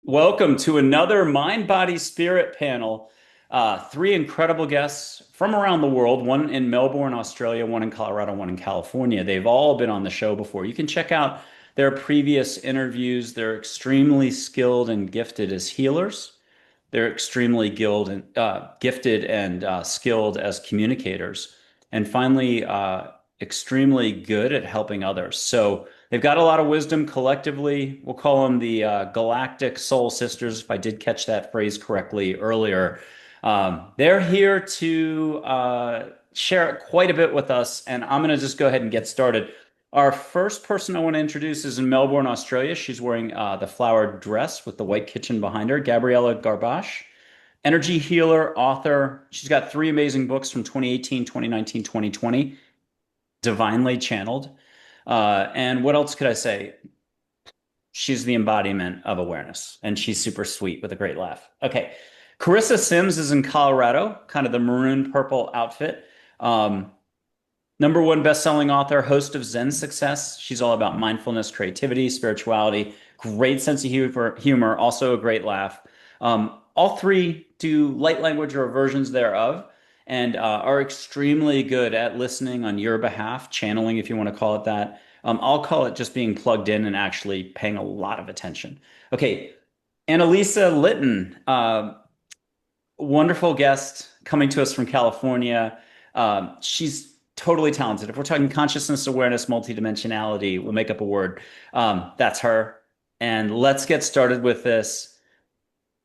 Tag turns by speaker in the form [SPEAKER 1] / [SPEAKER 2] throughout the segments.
[SPEAKER 1] Welcome to another Mind, Body, Spirit panel. Three incredible guests from around the world, one in Melbourne, Australia, one in Colorado, one in California. They've all been on the show before. You can check out their previous interviews. They're extremely skilled and gifted as healers. They're extremely gifted and skilled as communicators. And finally, extremely good at helping others. So they've got a lot of wisdom collectively. We'll call them the Galactic Soul Sisters, if I did catch that phrase correctly earlier. They're here to share quite a bit with us, and I'm going to just go ahead and get started. Our first person I want to introduce is in Melbourne, Australia. She's wearing the flowered dress with the white kitchen behind her. Gabriela Garbacz, energy healer, author. She's got three amazing books from 2018, 2019, 2020, divinely channeled. And what else could I say? She's the embodiment of awareness, and she's super sweet with a great laugh. Okay. Charissa Sims is in Colorado, kind of the maroon purple outfit. Number one best-selling author, host of Zen Success. She's all about mindfulness, creativity, spirituality, great sense of humor, also a great laugh. All three do light language or versions thereof and are extremely good at listening on your behalf, channeling, if you want to call it that. I'll call it just being plugged in and actually paying a lot of attention. Okay, Annalysa Litton, wonderful guest coming to us from California. She's totally talented. If we're talking consciousness, awareness, multidimensionality, we'll make up a word. That's her. And let's get started with this.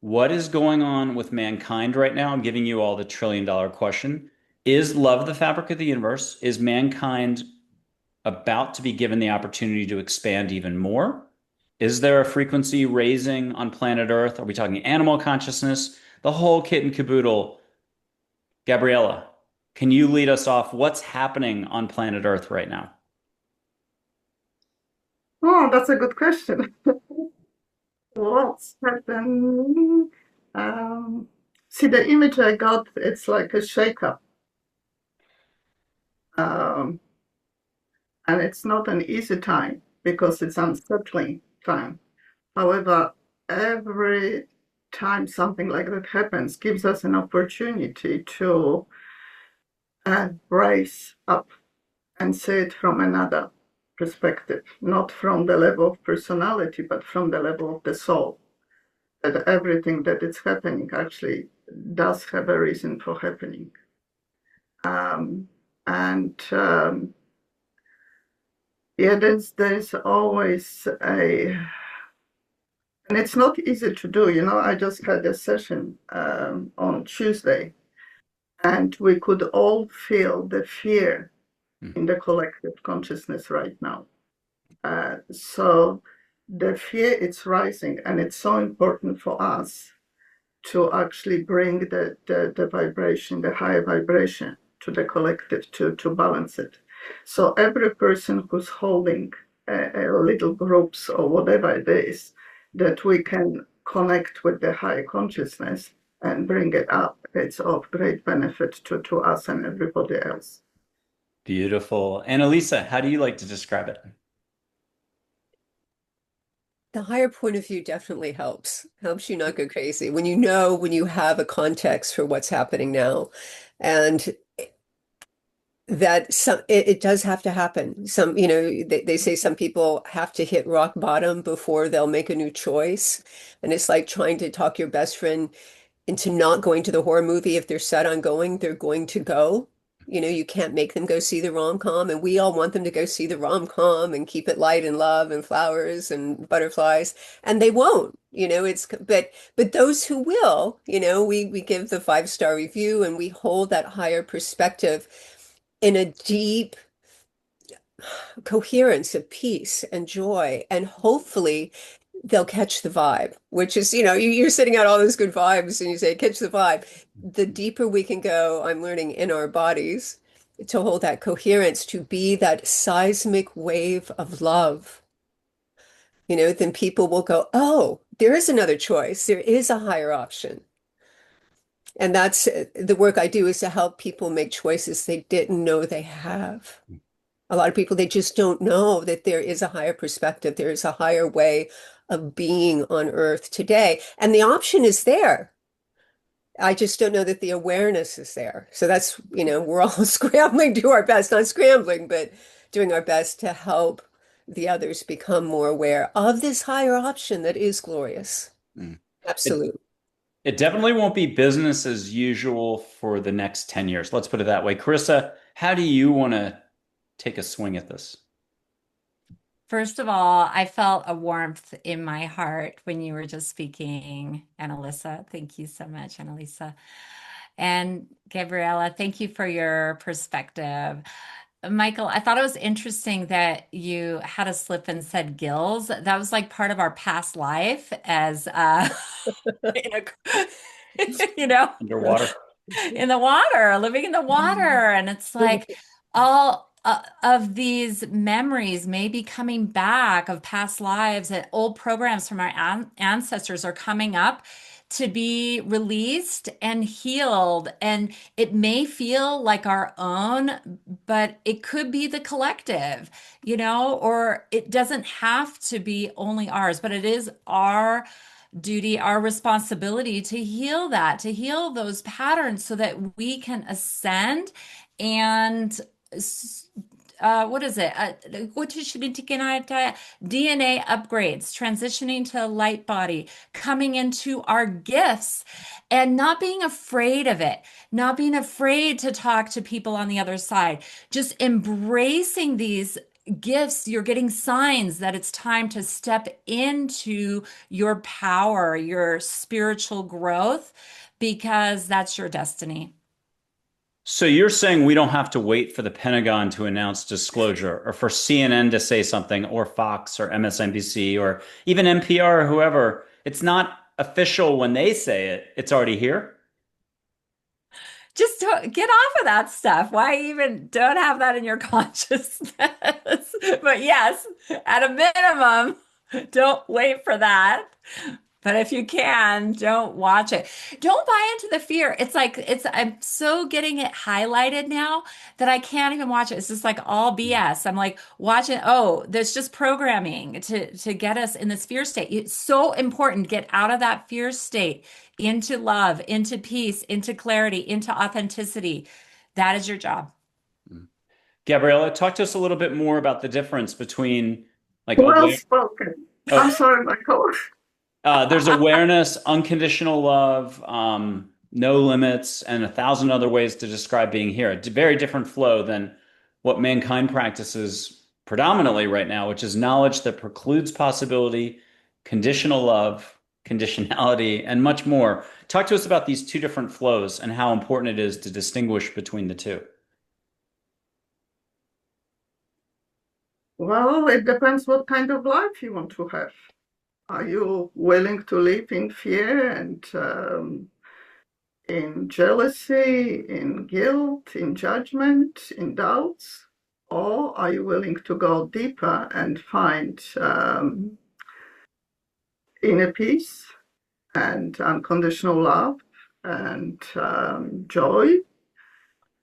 [SPEAKER 1] What is going on with mankind right now? I'm giving you all the trillion-dollar question. Is love the fabric of the universe? Is mankind about to be given the opportunity to expand even more? Is there a frequency raising on planet Earth? Are we talking animal consciousness? The whole kit and caboodle. Gabriela, can you lead us off? What's happening on planet Earth right now?
[SPEAKER 2] Oh, that's a good question. What's happening? See, the image I got, it's like a shakeup. Um, and it's not an easy time because it's unsettling time. However, every time something like that happens gives us an opportunity to brace up and see it from another perspective, not from the level of personality, but from the level of the soul. That everything that is happening actually does have a reason for happening. And yeah, there's always and it's not easy to do. I just had a session on Tuesday, and we could all feel the fear in the collective consciousness right now. So the fear is rising, and it's so important for us to actually bring the vibration, the higher vibration to the collective to balance it. So every person who's holding a little groups or whatever it is, that we can connect with the higher consciousness and bring it up, it's of great benefit to us and everybody else.
[SPEAKER 1] Beautiful. Annalisa, how do you like to describe it?
[SPEAKER 3] The higher point of view definitely helps you not go crazy when you have a context for what's happening now. And that it does have to happen. They say some people have to hit rock bottom before they'll make a new choice. And it's like trying to talk your best friend into not going to the horror movie. If they're set on going, they're going to go. You can't make them go see the rom-com, and we all want them to go see the rom-com and keep it light and love and flowers and butterflies, and they won't. But those who will, we give the 5-star review, and we hold that higher perspective in a deep coherence of peace and joy, and hopefully they'll catch the vibe, which is, you're sitting out all those good vibes and you say, catch the vibe. The deeper we can go, I'm learning in our bodies to hold that coherence, to be that seismic wave of love, then people will go, oh, there is another choice. There is a higher option. And that's the work I do, is to help people make choices they didn't know they have. A lot of people, they just don't know that there is a higher perspective. There is a higher way of being on Earth today. And the option is there. I just don't know that the awareness is there. So that's, we're all scrambling, do our best, not scrambling, but doing our best to help the others become more aware of this higher option that is glorious.
[SPEAKER 1] Mm.
[SPEAKER 3] Absolutely.
[SPEAKER 1] It definitely won't be business as usual for the next 10 years. Let's put it that way. Charissa, how do you want to take a swing at this?
[SPEAKER 4] First of all, I felt a warmth in my heart when you were just speaking, Annalysa. Thank you so much, Annalysa. And Gabriela, thank you for your perspective. Michael, I thought it was interesting that you had a slip and said gills. That was like part of our past life as in a,
[SPEAKER 1] Underwater.
[SPEAKER 4] in the water, living in the water. And it's like all of these memories may be coming back of past lives, and old programs from our ancestors are coming up to be released and healed. And it may feel like our own, but it could be the collective, or it doesn't have to be only ours, but it is our duty, our responsibility to heal that, to heal those patterns so that we can ascend and what is it? DNA upgrades, transitioning to a light body, coming into our gifts and not being afraid of it, not being afraid to talk to people on the other side, just embracing these gifts. You're getting signs that it's time to step into your power, your spiritual growth, because that's your destiny.
[SPEAKER 1] So you're saying we don't have to wait for the Pentagon to announce disclosure or for CNN to say something or Fox or MSNBC or even NPR or whoever. It's not official when they say it. It's already here.
[SPEAKER 4] Just get off of that stuff. Why even don't have that in your consciousness? But yes, at a minimum, don't wait for that. But if you can, don't watch it. Don't buy into the fear. I'm so getting it highlighted now that I can't even watch it. It's just like all BS. I'm like watching, oh, there's just programming to get us in this fear state. It's so important. Get out of that fear state into love, into peace, into clarity, into authenticity. That is your job.
[SPEAKER 1] Gabriela, talk to us a little bit more about the difference between
[SPEAKER 2] well spoken. I'm sorry, Michael.
[SPEAKER 1] There's awareness, unconditional love, no limits, and 1,000 other ways to describe being here. A very different flow than what mankind practices predominantly right now, which is knowledge that precludes possibility, conditional love, conditionality, and much more. Talk to us about these two different flows and how important it is to distinguish between the two.
[SPEAKER 2] Well, it depends what kind of life you want to have. Are you willing to live in fear and in jealousy, in guilt, in judgment, in doubts? Or are you willing to go deeper and find inner peace and unconditional love and joy?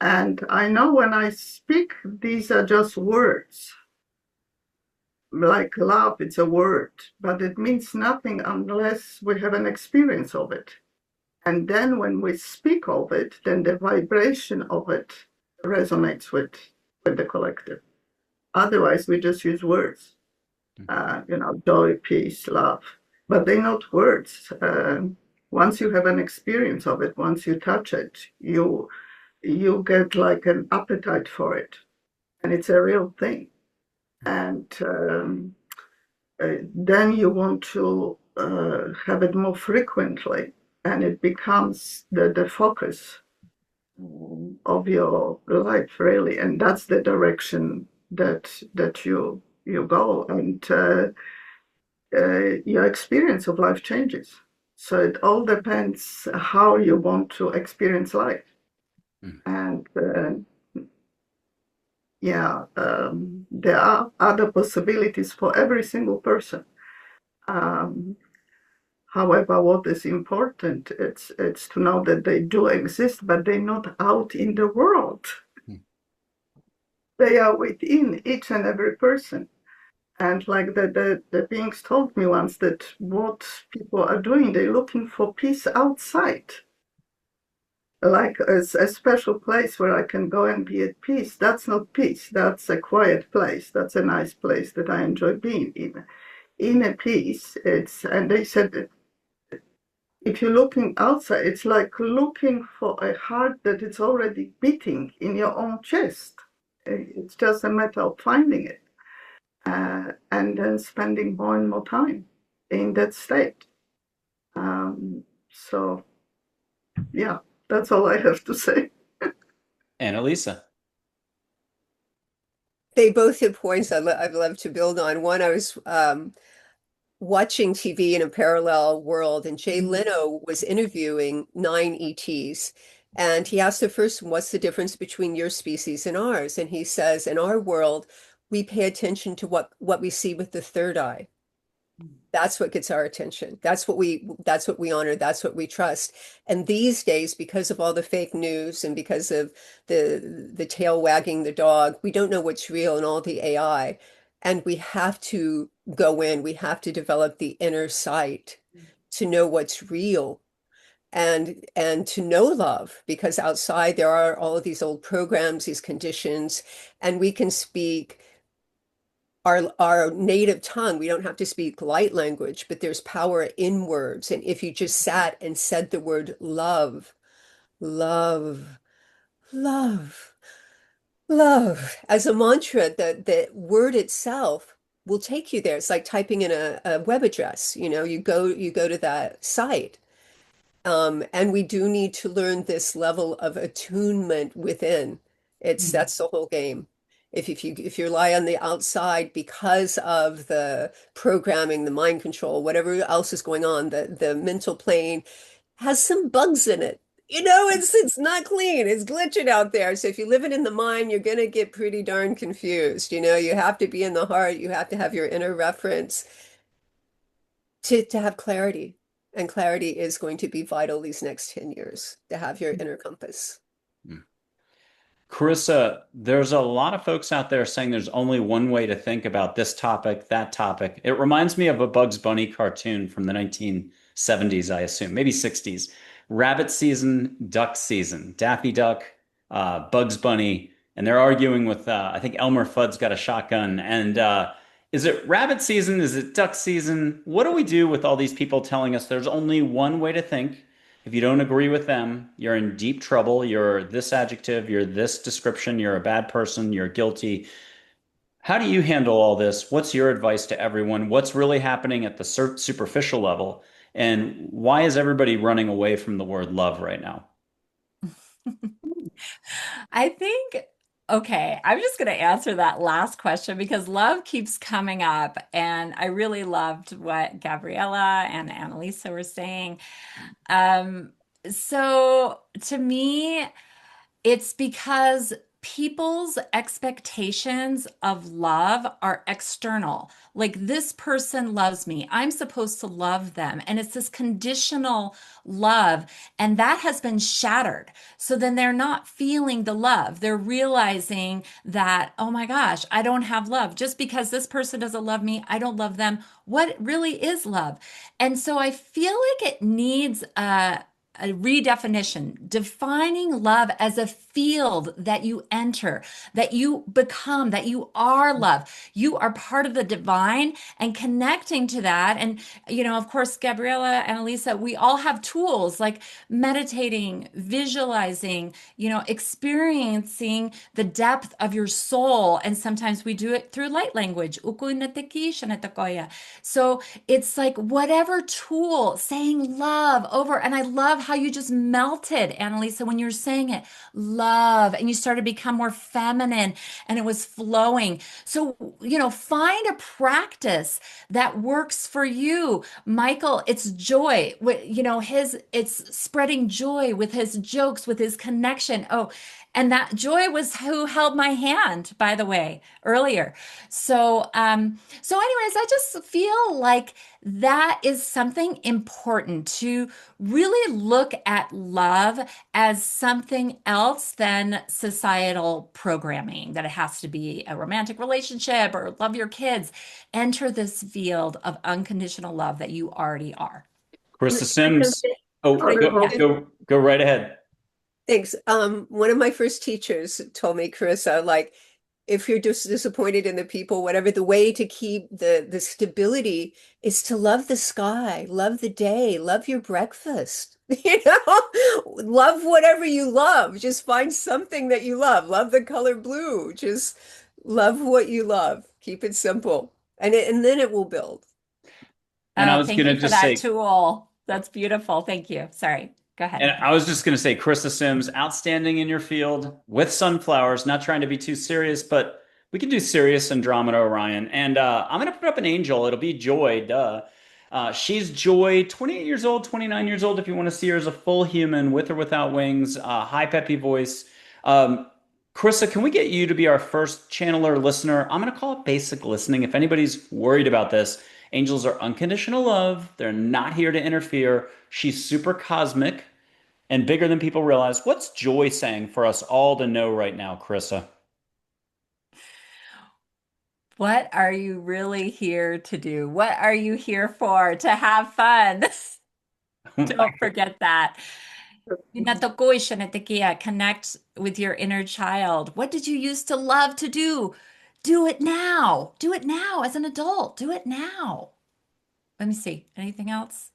[SPEAKER 2] And I know when I speak, these are just words. Like love, it's a word, but it means nothing unless we have an experience of it. And then when we speak of it, then the vibration of it resonates with the collective. Otherwise, we just use words, joy, peace, love, but they're not words. Once you have an experience of it, once you touch it, you get like an appetite for it, and it's a real thing. And then you want to have it more frequently, and it becomes the focus of your life, really. And that's the direction that you go, and your experience of life changes. So it all depends how you want to experience life. And there are other possibilities for every single person. However, what is important, it's to know that they do exist, but they're not out in the world. They are within each and every person. And like the beings told me once that what people are doing, they're looking for peace outside, like a special place where I can go and be at peace. That's not peace. That's a quiet place. That's a nice place that I enjoy being in. In a peace, and they said that if you're looking outside, it's like looking for a heart that is already beating in your own chest. It's just a matter of finding it. And then spending more and more time in that state. So, yeah, that's all I have to say.
[SPEAKER 1] Annalisa.
[SPEAKER 3] They both hit points I'd love to build on. One, I was watching TV in a parallel world, and Jay Leno was interviewing 9 ETs. And he asked the first one, what's the difference between your species and ours? And he says, in our world, we pay attention to what we see with the third eye. That's what gets our attention. That's what we honor. That's what we trust. And these days, because of all the fake news and because of the tail wagging the dog, we don't know what's real and all the AI. And we have to go in, we have to develop the inner sight to know what's real and to know love, because outside there are all of these old programs, these conditions, and we can speak our native tongue. We don't have to speak light language, but there's power in words. And if you just sat and said the word love, love, love, love as a mantra, the word itself will take you there. It's like typing in a web address. You go to that site. And we do need to learn this level of attunement within. That's the whole game. If you lie on the outside because of the programming, the mind control, whatever else is going on, the mental plane has some bugs in it. It's not clean. It's glitching out there. So if you live it in the mind, you're gonna get pretty darn confused. You have to be in the heart. You have to have your inner reference to have clarity. And clarity is going to be vital these next 10 years, to have your inner compass.
[SPEAKER 1] Charissa, there's a lot of folks out there saying there's only one way to think about this topic, that topic. It reminds me of a Bugs Bunny cartoon from the 1970s, I assume, maybe 60s. Rabbit season, duck season, Daffy Duck, Bugs Bunny, and they're arguing with, I think Elmer Fudd's got a shotgun. And is it rabbit season? Is it duck season? What do we do with all these people telling us there's only one way to think? If you don't agree with them, you're in deep trouble. You're this adjective, you're this description, you're a bad person, you're guilty. How do you handle all this? What's your advice to everyone? What's really happening at the superficial level? And why is everybody running away from the word love right now?
[SPEAKER 4] I think, okay, I'm just going to answer that last question because love keeps coming up. And I really loved what Gabriela and Annalisa were saying. So to me, it's because people's expectations of love are external. Like this person loves me. I'm supposed to love them. And it's this conditional love. And that has been shattered. So then they're not feeling the love. They're realizing that, oh my gosh, I don't have love. Just because this person doesn't love me, I don't love them. What really is love? And so I feel like it needs a redefinition, defining love as a field that you enter, that you become, that you are love. You are part of the divine and connecting to that. And, of course, Gabriela and Elisa, we all have tools like meditating, visualizing, experiencing the depth of your soul. And sometimes we do it through light language. So it's like whatever tool, saying love over, and I love how you just melted, Annalisa, when you're saying it, love, and you started to become more feminine and it was flowing. So, find a practice that works for you. Michael, it's joy. It's spreading joy with his jokes, with his connection. Oh, and that joy was who held my hand, by the way, earlier. So anyways, I just feel like that is something important to really look at love as something else than societal programming, that it has to be a romantic relationship or love your kids. Enter this field of unconditional love that you already are.
[SPEAKER 1] Krista
[SPEAKER 2] I can
[SPEAKER 1] Sims.
[SPEAKER 2] say,
[SPEAKER 1] Oh,
[SPEAKER 2] sorry,
[SPEAKER 4] Yeah.
[SPEAKER 2] Hope.
[SPEAKER 1] go right ahead.
[SPEAKER 3] Thanks. One of my first teachers told me, Charissa, like, if you're just disappointed in the people, whatever, the way to keep the stability is to love the sky, love the day, love your breakfast. You know, love whatever you love. Just find something that you love. Love the color blue. Just love what you love. Keep it simple, and then it will build.
[SPEAKER 1] And I
[SPEAKER 4] Oh,
[SPEAKER 1] was
[SPEAKER 4] thank
[SPEAKER 1] going to
[SPEAKER 4] you for
[SPEAKER 1] just
[SPEAKER 4] that
[SPEAKER 1] say,
[SPEAKER 4] tool. That's beautiful. Thank you. Sorry. Go
[SPEAKER 1] and
[SPEAKER 4] ahead.
[SPEAKER 1] I was just going to say, Krista Sims, outstanding in your field with sunflowers, not trying to be too serious, but we can do serious Andromeda Orion. And I'm going to put up an angel. It'll be Joy, duh. She's Joy, 28 years old, 29 years old, if you want to see her as a full human, with or without wings, high peppy voice. Um, Carissa, can we get you to be our first channeler listener? I'm going to call it basic listening. If anybody's worried about this, angels are unconditional love. They're not here to interfere. She's super cosmic and bigger than people realize. What's Joy saying for us all to know right now, Carissa?
[SPEAKER 4] What are you really here to do? What are you here for? To have fun. Don't forget that. Connect with your inner child. What did you used to love to do? Do it now. Do it now as an adult. Do it now. Let me see. Anything else?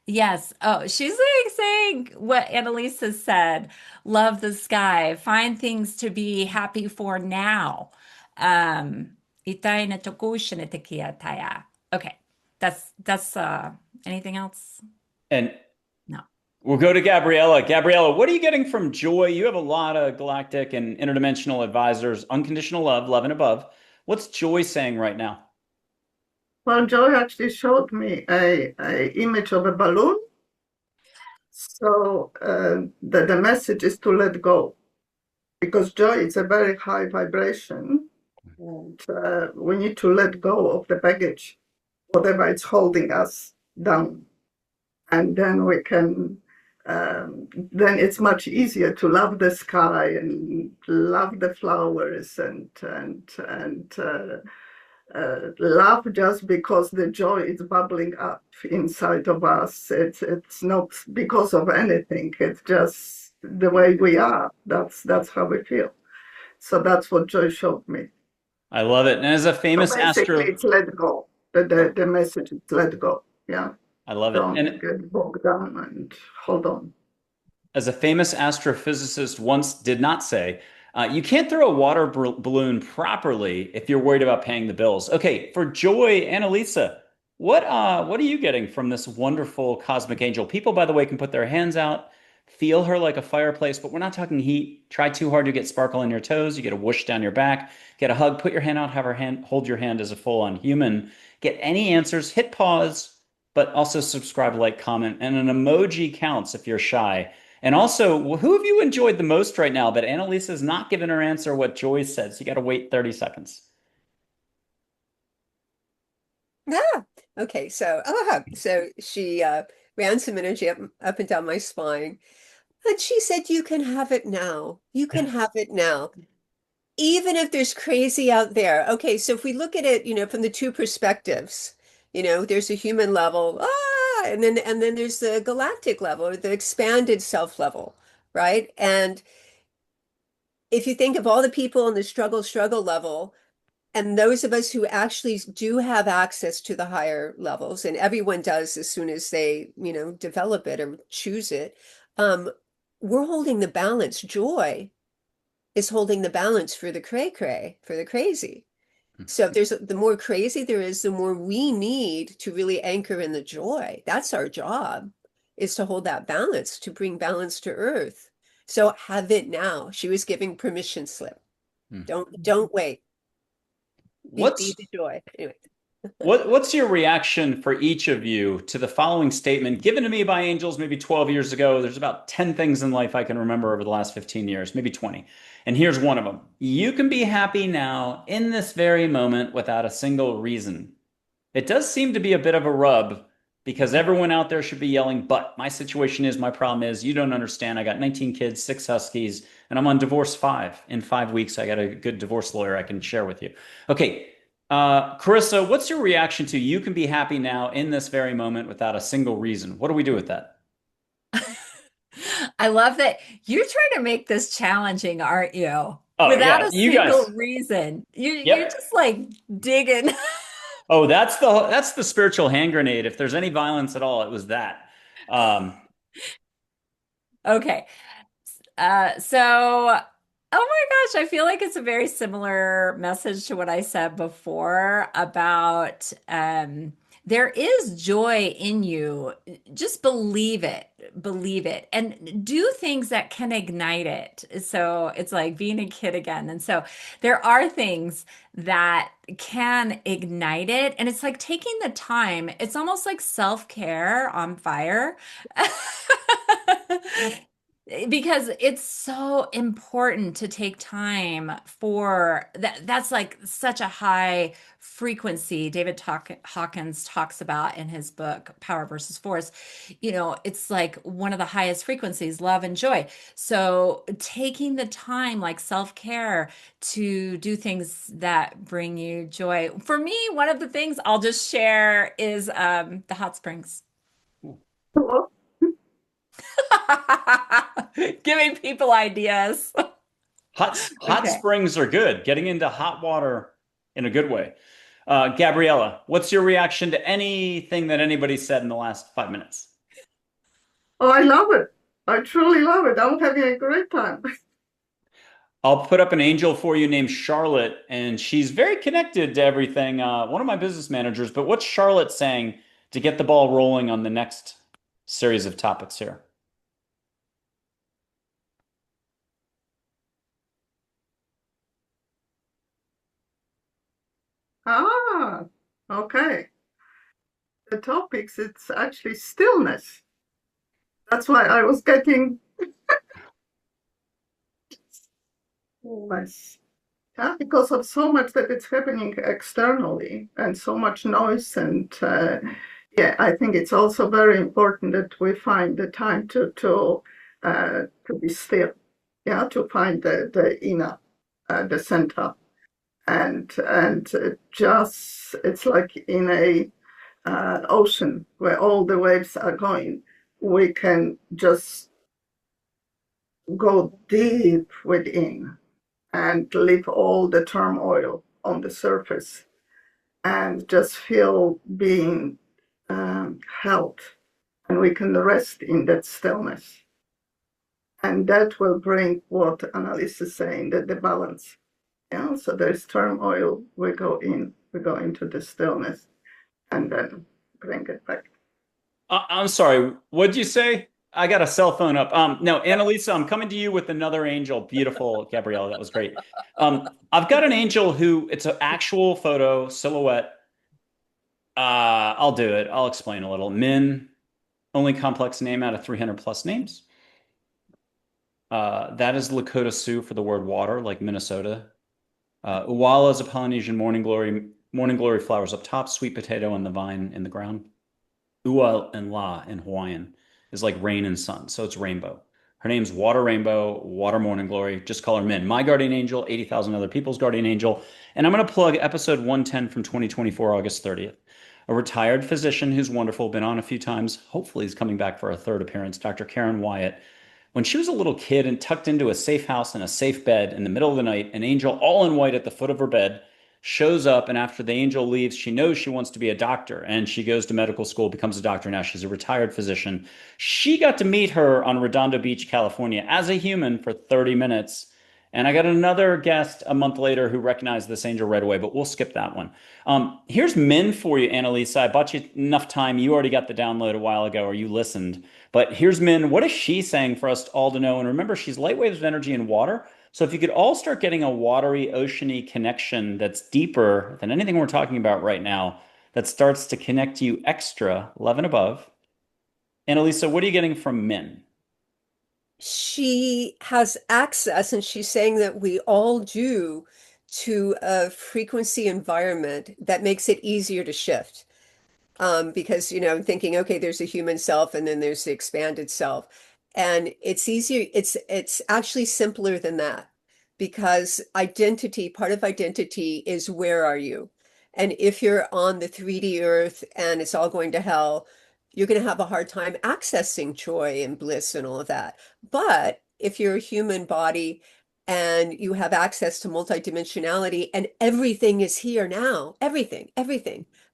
[SPEAKER 4] Yes. Oh, she's like saying what Annalisa said. Love the sky. Find things to be happy for now. Itai na tokusha na tekia taya. Okay. That's anything else?
[SPEAKER 1] And
[SPEAKER 4] No.
[SPEAKER 1] we'll go to Gabriela. Gabriela, what are you getting from Joy? You have a lot of galactic and interdimensional advisors, unconditional love, love and above. What's Joy saying right now?
[SPEAKER 2] Well, Joy actually showed me a image of a balloon. So the message is to let go, because joy is a very high vibration, and we need to let go of the baggage, whatever it's holding us down, and then we can. Then it's much easier to love the sky and love the flowers and laugh just because the joy is bubbling up inside of us. It's not because of anything. It's just the way we are. That's how we feel. So that's what joy showed me.
[SPEAKER 1] I love it. And as a
[SPEAKER 2] So
[SPEAKER 1] famous
[SPEAKER 2] basically,
[SPEAKER 1] astro,
[SPEAKER 2] it's let go. The message is let go. Yeah.
[SPEAKER 1] I love it.
[SPEAKER 2] Don't
[SPEAKER 1] And
[SPEAKER 2] get bogged down and hold on.
[SPEAKER 1] as a famous astrophysicist once did not say, you can't throw a water balloon properly if you're worried about paying the bills. Okay, for Joy, Annalisa, what are you getting from this wonderful cosmic angel? People, by the way, can put their hands out, feel her like a fireplace, but we're not talking heat. Try too hard, you get sparkle in your toes, you get a whoosh down your back, get a hug, put your hand out, have her hand hold your hand as a full-on human. Get any answers, hit pause, but also subscribe, like, comment, and an emoji counts if you're shy. And also, who have you enjoyed the most right now? But Annalisa's not given her answer what Joy said, so you got to wait 30 seconds.
[SPEAKER 3] Ah, okay. So she ran some energy up and down my spine, and she said, "You can have it now. You can have it now." Even if there's crazy out there. Okay, so if we look at it, from the two perspectives, there's a human level, and then there's the galactic level or the expanded self level, right? And if you think of all the people on the struggle level, and those of us who actually do have access to the higher levels, and everyone does as soon as they, develop it or choose it, we're holding the balance. Joy is holding the balance for the cray-cray, for the crazy. So if the more crazy there is, the more we need to really anchor in the joy. That's our job, is to hold that balance, to bring balance to earth. So have it now. She was giving permission slip.
[SPEAKER 1] Hmm.
[SPEAKER 3] Don't wait. Be
[SPEAKER 1] What's
[SPEAKER 3] the joy. Anyway.
[SPEAKER 1] What's your reaction for each of you to the following statement given to me by angels maybe 12 years ago? There's about 10 things in life I can remember over the last 15 years, maybe 20. And here's one of them. You can be happy now in this very moment without a single reason. It does seem to be a bit of a rub because everyone out there should be yelling, but my situation is, my problem is, you don't understand. I got 19 kids, 6 huskies, and I'm on divorce 5. In 5 weeks, I got a good divorce lawyer I can share with you. Okay. Charissa, what's your reaction to you can be happy now in this very moment without a single reason? What do we do with that?
[SPEAKER 4] I love that you're trying to make this challenging, aren't you?
[SPEAKER 1] Oh
[SPEAKER 4] Without
[SPEAKER 1] yeah,
[SPEAKER 4] a
[SPEAKER 1] you
[SPEAKER 4] single
[SPEAKER 1] guys.
[SPEAKER 4] reason. You're
[SPEAKER 1] Yep.
[SPEAKER 4] just like digging.
[SPEAKER 1] Oh, that's the spiritual hand grenade. If there's any violence at all, it was that. Um,
[SPEAKER 4] Okay. So, oh my gosh, I feel like it's a very similar message to what I said before about there is joy in you. Just believe it, and do things that can ignite it. So it's like being a kid again. And so there are things that can ignite it, and it's like taking the time. It's almost like self-care on fire. Because it's so important to take time for that. That's like such a high frequency. Hawkins talks about in his book, Power versus Force. It's like one of the highest frequencies, love and joy. So taking the time, like self-care, to do things that bring you joy. For me, one of the things I'll just share is the hot springs.
[SPEAKER 2] Well,
[SPEAKER 4] Giving people ideas.
[SPEAKER 1] hot
[SPEAKER 4] Okay.
[SPEAKER 1] springs are good. Getting into hot water in a good way. Gabriella, what's your reaction to anything that anybody said in the last 5 minutes?
[SPEAKER 2] oh, I love it. I truly love it. I'm having a great time.
[SPEAKER 1] I'll put up an angel for you named Charlotte, and she's very connected to everything. One of my business managers, but what's Charlotte saying to get the ball rolling on the next series of topics here?
[SPEAKER 2] Ah, okay. The topics, it's actually stillness. That's why I was getting less. Yeah, because of so much that it's happening externally and so much noise. And yeah, I think it's also very important that we find the time to be still. Yeah, to find the inner, the center, and just it's like in a ocean where all the waves are going. We can just go deep within and leave all the turmoil on the surface and just feel being held. And we can rest in that stillness. And that will bring what Annalise is saying, that the balance. Yeah, so there's turmoil, we go into the stillness and then bring it back.
[SPEAKER 1] I'm sorry, what'd you say? I got a cell phone up. No, Annalisa, I'm coming to you with another angel. Beautiful, Gabrielle. That was great. I've got an angel who it's an actual photo silhouette. I'll do it. I'll explain a little. Minn, only complex name out of 300 plus names. That is Lakota Sioux for the word water, like Minnesota. Uwala is a Polynesian morning glory. Morning glory flowers up top, sweet potato and the vine in the ground. Ua and La in Hawaiian is like rain and sun. So it's rainbow. Her name's Water Rainbow, Water Morning Glory. Just call her Minn. My guardian angel, 80,000 other people's guardian angel. And I'm going to plug episode 110 from 2024, August 30th. A retired physician who's wonderful, been on a few times. Hopefully, he's coming back for a third appearance, Dr. Karen Wyatt. When she was a little kid and tucked into a safe house in a safe bed in the middle of the night, an angel all in white at the foot of her bed shows up, and after the angel leaves, she knows she wants to be a doctor, and she goes to medical school, becomes a doctor. Now she's a retired physician. She got to meet her on Redondo Beach, California as a human for 30 minutes. And I got another guest a month later who recognized this angel right away, but we'll skip that one. Here's Minn for you, Annalisa. I bought you enough time. You already got the download a while ago, or you listened. But here's Minn. What is she saying for us all to know? And remember, she's light waves of energy and water. So if you could all start getting a watery, oceany connection that's deeper than anything we're talking about right now, that starts to connect you extra, love and above. Annalisa, what are you getting from Minn?
[SPEAKER 3] She has access, and she's saying that we all do, to a frequency environment that makes it easier to shift. Because, I'm thinking, okay, there's a human self and then there's the expanded self. And it's easier, it's actually simpler than that because part of identity is where are you? And if you're on the 3D earth and it's all going to hell, you're going to have a hard time accessing joy and bliss and all of that. But if you're a human body and you have access to multidimensionality and everything is here now, everything,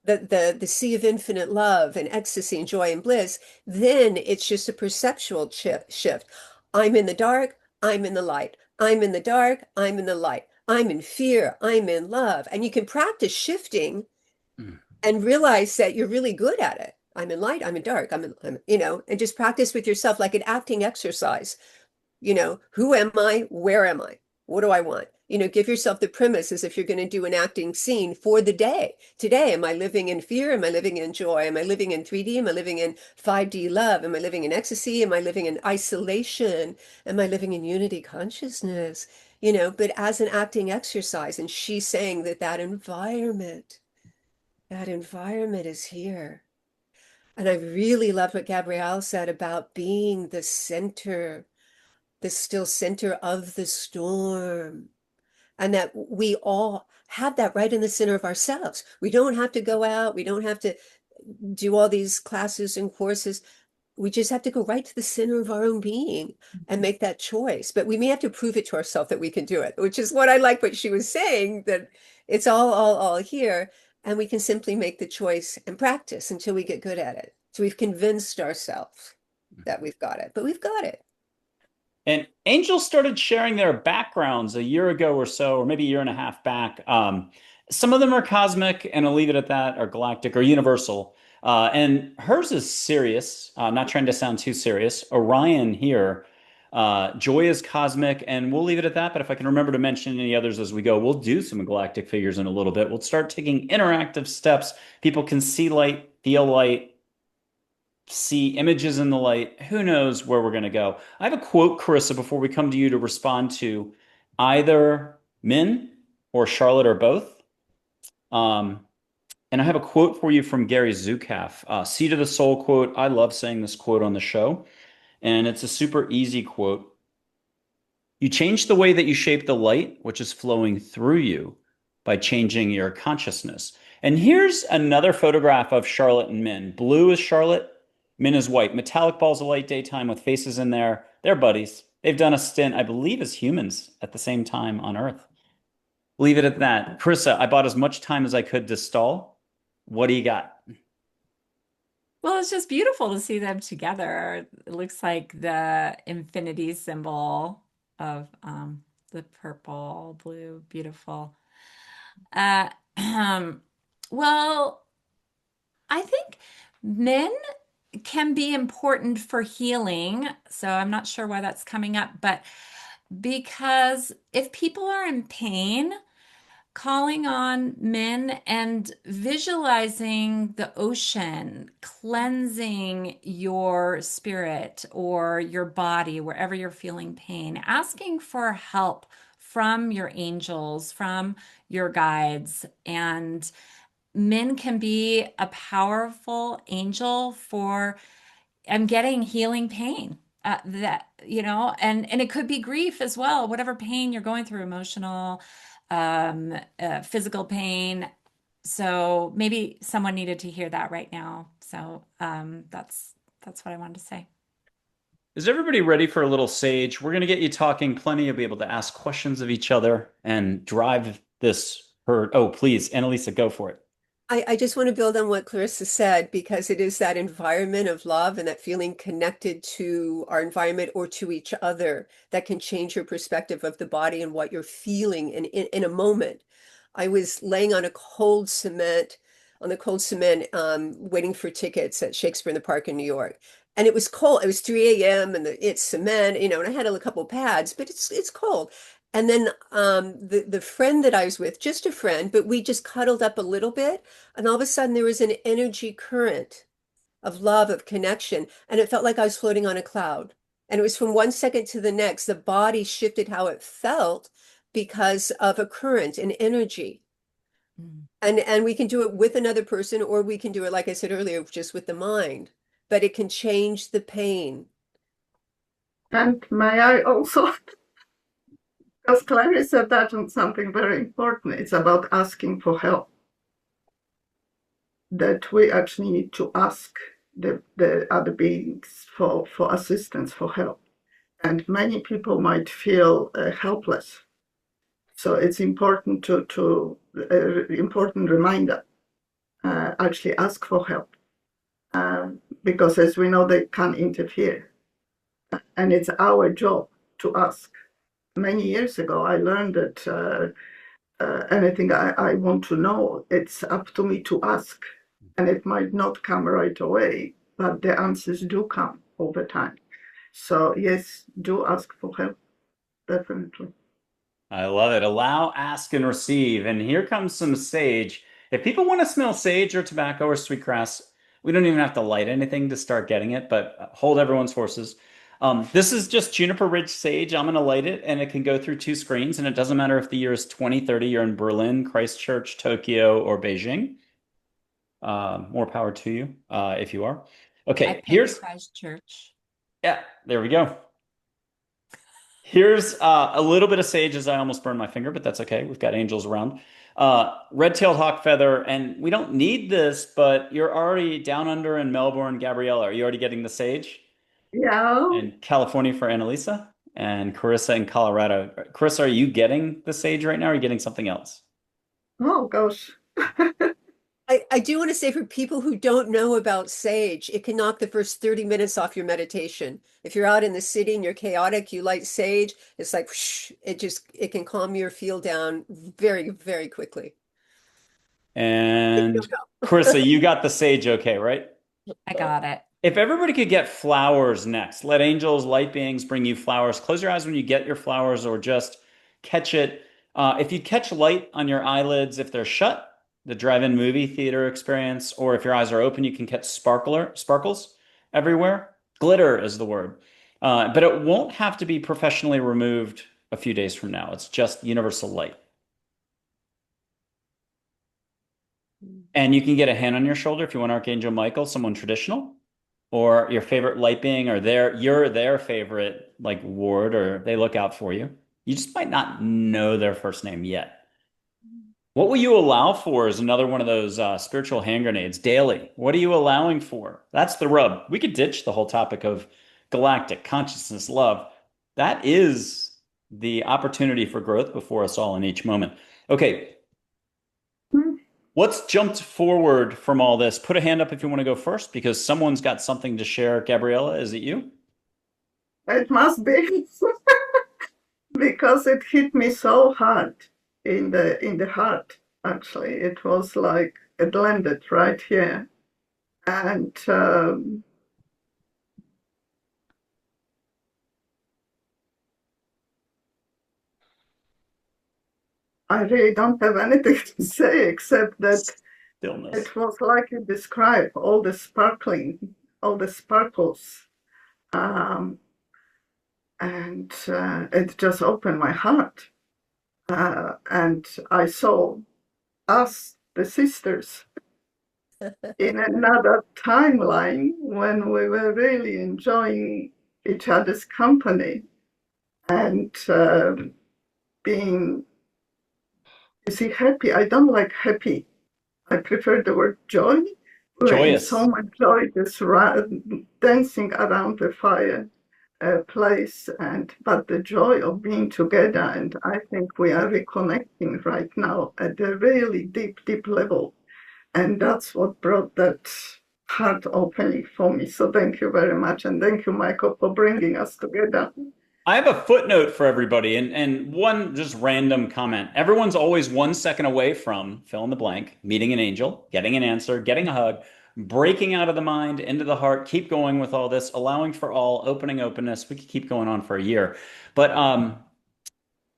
[SPEAKER 3] the sea of infinite love and ecstasy and joy and bliss, then it's just a perceptual shift. I'm in the dark, I'm in the light. I'm in the dark, I'm in the light. I'm in fear, I'm in love. And you can practice shifting and realize that you're really good at it. I'm in light, I'm in dark, and just practice with yourself like an acting exercise. Who am I? Where am I? What do I want? Give yourself the premise as if you're going to do an acting scene for the day. Today, am I living in fear? Am I living in joy? Am I living in 3D? Am I living in 5D love? Am I living in ecstasy? Am I living in isolation? Am I living in unity consciousness? But as an acting exercise. And she's saying that environment is here. And I really loved what Gabrielle said about being the center, the still center of the storm, and that we all have that right in the center of ourselves. We don't have to go out. We don't have to do all these classes and courses. We just have to go right to the center of our own being and make that choice. But we may have to prove it to ourselves that we can do it, which is what I like what she was saying, that it's all here. And we can simply make the choice and practice until we get good at it. So we've convinced ourselves that we've got it, but we've got it.
[SPEAKER 1] And angels started sharing their backgrounds a year ago or so, or maybe a year and a half back. Some of them are cosmic, and I'll leave it at that, or galactic, or universal. And hers is serious. Not trying to sound too serious. Orion here, Joy is cosmic, and we'll leave it at that. But if I can remember to mention any others as we go, we'll do some galactic figures in a little bit. We'll start taking interactive steps. People can see light, feel light, see images in the light. Who knows where we're going to go? I have a quote, Charissa, before we come to you to respond to either Minn or Charlotte or both. And I have a quote for you from Gary Zukav, Seed of the Soul quote. I love saying this quote on the show, and it's a super easy quote. You change the way that you shape the light, which is flowing through you, by changing your consciousness. And here's another photograph of Charlotte and Minn. Blue is Charlotte. Minn is white. Metallic balls of light daytime with faces in there. They're buddies. They've done a stint, I believe, as humans at the same time on Earth. Leave it at that. Charissa, I bought as much time as I could to stall. What do you got?
[SPEAKER 4] Well, it's just beautiful to see them together. It looks like the infinity symbol of the purple, blue, beautiful. Uh, well, I think men can be important for healing. So I'm not sure why that's coming up, but because if people are in pain, calling on Minn and visualizing the ocean, cleansing your spirit or your body, wherever you're feeling pain, asking for help from your angels, from your guides. And Minn can be a powerful angel for, I'm getting healing pain. And it could be grief as well, whatever pain you're going through, emotional, physical pain. So maybe someone needed to hear that right now. So that's what I wanted to say.
[SPEAKER 1] Is everybody ready for a little sage? We're going to get you talking plenty. You'll be able to ask questions of each other and drive this herd. Oh, please, Annalisa, go for it.
[SPEAKER 3] I just want to build on what Clarissa said, because it is that environment of love and that feeling connected to our environment or to each other that can change your perspective of the body and what you're feeling in a moment. I was laying on the cold cement, waiting for tickets at Shakespeare in the Park in New York. And it was cold. It was 3 a.m. and it's cement, and I had a couple pads, but it's cold. And then the friend that I was with, just a friend, but we just cuddled up a little bit, and all of a sudden there was an energy current of love, of connection, and it felt like I was floating on a cloud. And it was from one second to the next, the body shifted how it felt because of a current, an energy.
[SPEAKER 4] Mm.
[SPEAKER 3] And we can do it with another person, or we can do it, like I said earlier, just with the mind. But it can change the pain.
[SPEAKER 2] And may I also, because Clarissa touched on something very important, it's about asking for help. That we actually need to ask the other beings for assistance, for help. And many people might feel helpless. So it's important to important reminder, actually ask for help. Because as we know, they can interfere. And it's our job to ask. Many years ago, I learned that anything I want to know, it's up to me to ask. And it might not come right away, but the answers do come over time. So yes, do ask for help, definitely.
[SPEAKER 1] I love it. Allow, ask, and receive. And here comes some sage. If people want to smell sage or tobacco or sweetgrass, we don't even have to light anything to start getting it, but hold everyone's horses. This is just Juniper Ridge sage. I'm going to light it, and it can go through two screens. And it doesn't matter if the year is 2030, you're in Berlin, Christchurch, Tokyo, or Beijing. More power to you if you are. Okay,
[SPEAKER 4] I picked
[SPEAKER 1] here's,
[SPEAKER 4] Christchurch.
[SPEAKER 1] yeah, there we go. Here's a little bit of sage as I almost burned my finger, but that's okay. We've got angels around. Red-tailed hawk feather, and we don't need this, but you're already down under in Melbourne, Gabriela. Are you already getting the sage?
[SPEAKER 2] Yeah.
[SPEAKER 1] And California for Annalysa, and Charissa in Colorado. Charissa, are you getting the sage right now, or are you getting something else?
[SPEAKER 2] Oh gosh.
[SPEAKER 3] I do want to say for people who don't know about sage, it can knock the first 30 minutes off your meditation. If you're out in the city and you're chaotic, you light sage, it's like whoosh, it can calm your feel down very, very quickly.
[SPEAKER 1] And Charissa, you got the sage okay, right?
[SPEAKER 4] I got it.
[SPEAKER 1] If everybody could get flowers next, let angels, light beings bring you flowers. Close your eyes when you get your flowers or just catch it. If you catch light on your eyelids, if they're shut, the drive-in movie theater experience, or if your eyes are open, you can catch sparkles everywhere. Glitter is the word. But it won't have to be professionally removed a few days from now. It's just universal light. And you can get a hand on your shoulder if you want Archangel Michael, someone traditional, or your favorite light being, or their favorite like ward, or they look out for you. You just might not know their first name yet. What will you allow for is another one of those spiritual hand grenades daily. What are you allowing for? That's the rub. We could ditch the whole topic of galactic consciousness, love. That is the opportunity for growth before us all in each moment. Okay, what's jumped forward from all this? Put a hand up if you want to go first, because someone's got something to share. Gabriela, is it you?
[SPEAKER 2] It must be because it hit me so hard in the heart. Actually, it was like it landed right here, and I really don't have anything to say except that
[SPEAKER 1] Stillness.
[SPEAKER 2] it was like you described, all the sparkling, all the sparkles, and it just opened my heart. And I saw us, the sisters, in another timeline when we were really enjoying each other's company and being, you see, happy. I don't like happy. I prefer the word joy. We were in
[SPEAKER 1] Joyous.
[SPEAKER 2] so much joy, just dancing around the fire place, but the joy of being together. And I think we are reconnecting right now at a really deep, deep level. And that's what brought that heart opening for me. So thank you very much. And thank you, Michael, for bringing us together.
[SPEAKER 1] I have a footnote for everybody, and one just random comment. Everyone's always 1 second away from fill in the blank, meeting an angel, getting an answer, getting a hug, breaking out of the mind into the heart. Keep going with all this, allowing for all, opening openness. We could keep going on for a year, but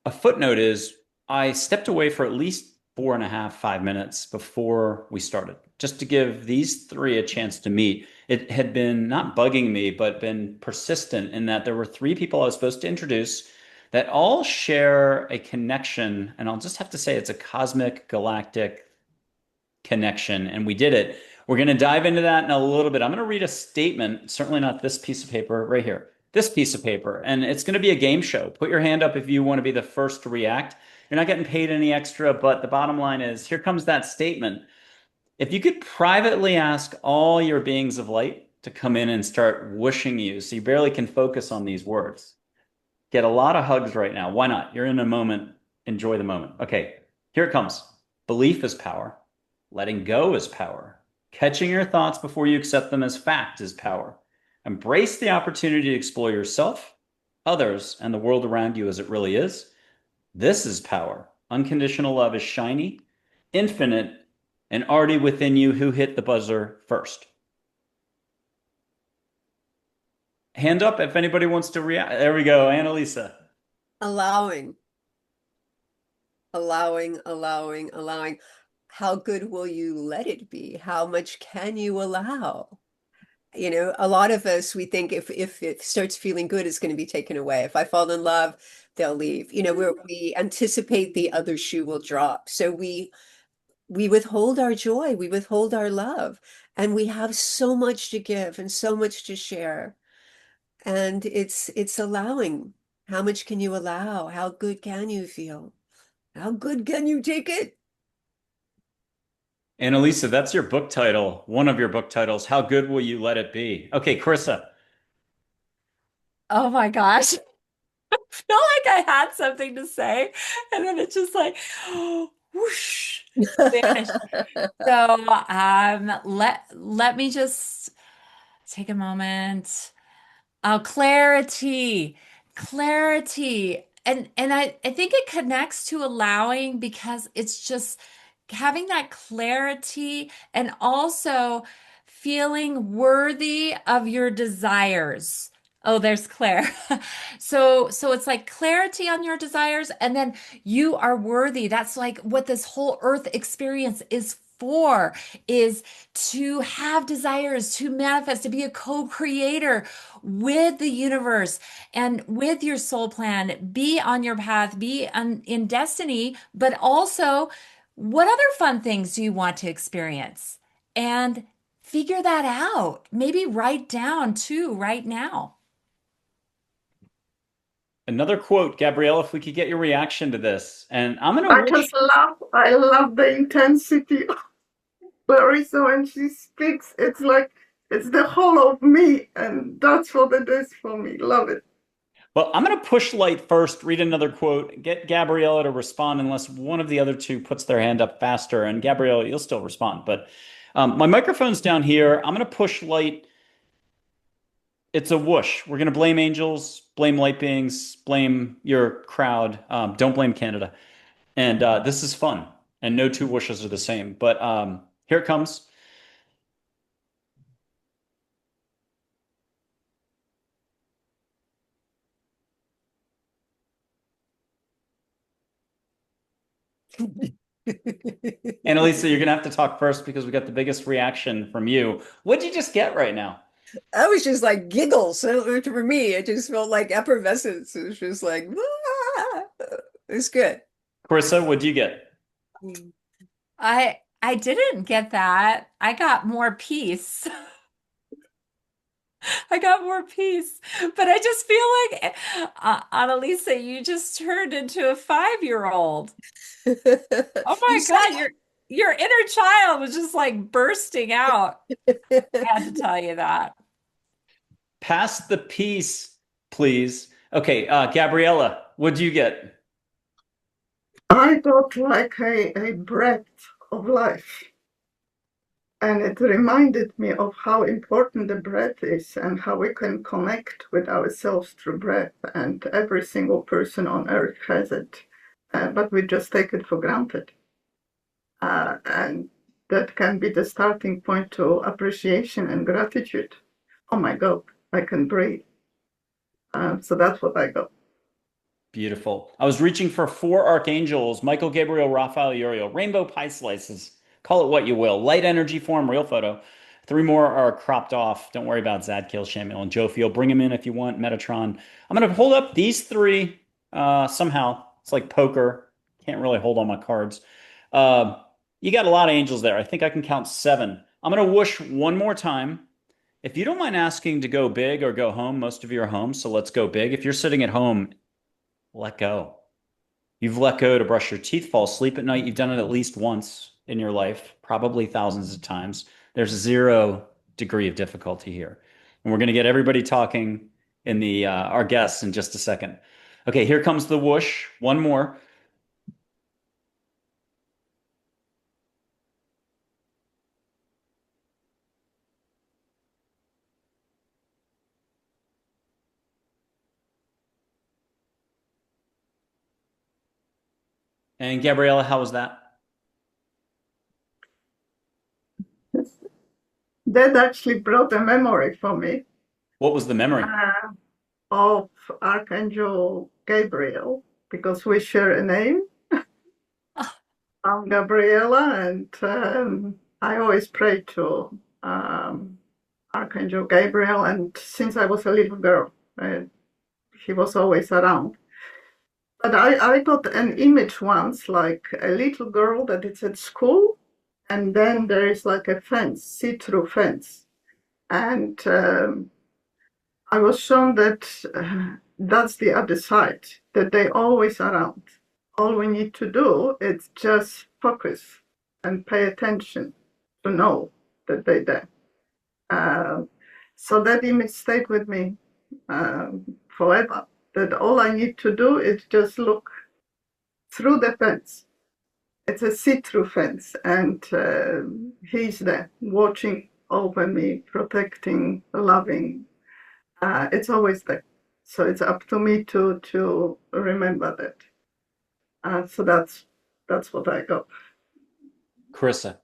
[SPEAKER 1] a footnote is I stepped away for at least 4.5, 5 minutes before we started, just to give these three a chance to meet. It had been not bugging me, but been persistent in that there were three people I was supposed to introduce that all share a connection. And I'll just have to say it's a cosmic, galactic connection. And we did it. We're going to dive into that in a little bit. I'm going to read a statement, certainly not this piece of paper right here, this piece of paper. And it's going to be a game show. Put your hand up if you want to be the first to react. You're not getting paid any extra, but the bottom line is here comes that statement. If you could privately ask all your beings of light to come in and start whooshing you so you barely can focus on these words, get a lot of hugs right now. Why not? You're in a moment. Enjoy the moment. Okay, here it comes. Belief is power. Letting go is power. Catching your thoughts before you accept them as fact is power. Embrace the opportunity to explore yourself, others, and the world around you as it really is. This is power. Unconditional love is shiny, infinite, and already within you. Who hit the buzzer first? Hand up if anybody wants to react. There we go, Annalysa.
[SPEAKER 3] Allowing. Allowing. How good will you let it be? How much can you allow? You know, a lot of us, we think if it starts feeling good, it's going to be taken away. If I fall in love, they'll leave. You know, we anticipate the other shoe will drop. So we withhold our joy, we withhold our love, and we have so much to give and so much to share. And it's allowing. How much can you allow? How good can you feel? How good can you take it?
[SPEAKER 1] Annalysa, that's your book title, one of your book titles. How good will you let it be? Okay, Charissa.
[SPEAKER 4] Oh my gosh. I feel like I had something to say, and then it just like whoosh vanished. So let me just take a moment. Oh, clarity. Clarity. And I think it connects to allowing because it's just having that clarity and also feeling worthy of your desires. Oh, there's Claire. So it's like clarity on your desires, and then you are worthy. That's like what this whole earth experience is for, is to have desires, to manifest, to be a co-creator with the universe and with your soul plan, be on your path, be in destiny, but also what other fun things do you want to experience? And figure that out. Maybe write down too right now.
[SPEAKER 1] Another quote, Gabrielle, if we could get your reaction to this. And I'm going
[SPEAKER 2] I
[SPEAKER 1] to
[SPEAKER 2] just love, I love the intensity of Clarissa when she speaks. It's like, it's the whole of me. And that's what it is for me. Love it.
[SPEAKER 1] Well, I'm going to push light first, read another quote, get Gabriella to respond unless one of the other two puts their hand up faster. And Gabriella, you'll still respond. But my microphone's down here. I'm going to push light. It's a whoosh. We're going to blame angels, blame light beings, blame your crowd. Don't blame Canada. And this is fun. And no two whooshes are the same. But here it comes. Annalysa, you're going to have to talk first because we got the biggest reaction from you. What'd you just get right now?
[SPEAKER 3] That was just like giggles. So for me, it just felt like effervescence. It was just like, ah! It's good.
[SPEAKER 1] Charissa, what'd you get?
[SPEAKER 4] I didn't get that. I got more peace. I got more peace. But I just feel like, Annalisa, you just turned into a 5-year-old. Oh my God, your inner child was just like bursting out. I had to tell you that.
[SPEAKER 1] Pass the peace, please. Okay, Gabriella, what'd you get?
[SPEAKER 2] I got like a breath of life. And it reminded me of how important the breath is and how we can connect with ourselves through breath. And every single person on earth has it, but we just take it for granted. And that can be the starting point to appreciation and gratitude. Oh my God, I can breathe. So that's what I got.
[SPEAKER 1] Beautiful. I was reaching for four archangels: Michael, Gabriel, Raphael, Uriel, rainbow pie slices. Call it what you will. Light energy form, real photo. Three more are cropped off. Don't worry about Zadkiel, Shamiel, and Jophiel. Bring them in if you want. Metatron. I'm going to hold up these three somehow. It's like poker. Can't really hold all my cards. Uh, you got a lot of angels there. I think I can count seven. I'm going to whoosh one more time. If you don't mind asking to go big or go home, most of you are home, so let's go big. If you're sitting at home, let go. You've let go to brush your teeth, fall asleep at night. You've done it at least once in your life, probably thousands of times. There's 0 degree of difficulty here. And we're going to get everybody talking in the our guests in just a second. Okay, here comes the whoosh. One more. And Gabriela, how was that?
[SPEAKER 2] That actually brought a memory for me
[SPEAKER 1] What was the memory?
[SPEAKER 2] of Archangel Gabriel, because we share a name. I'm Gabriela, and I always pray to Archangel Gabriel, and since I was a little girl, he was always around. But I got an image once, like a little girl that is at school, and then there is like a fence, see-through fence. And I was shown that that's the other side, that they always around. All we need to do is just focus and pay attention to know that they're there. So that image stayed with me forever. That all I need to do is just look through the fence. It's a see-through fence, and he's there, watching over me, protecting, loving. It's always there. So it's up to me to remember that. So that's what I got.
[SPEAKER 1] Charissa.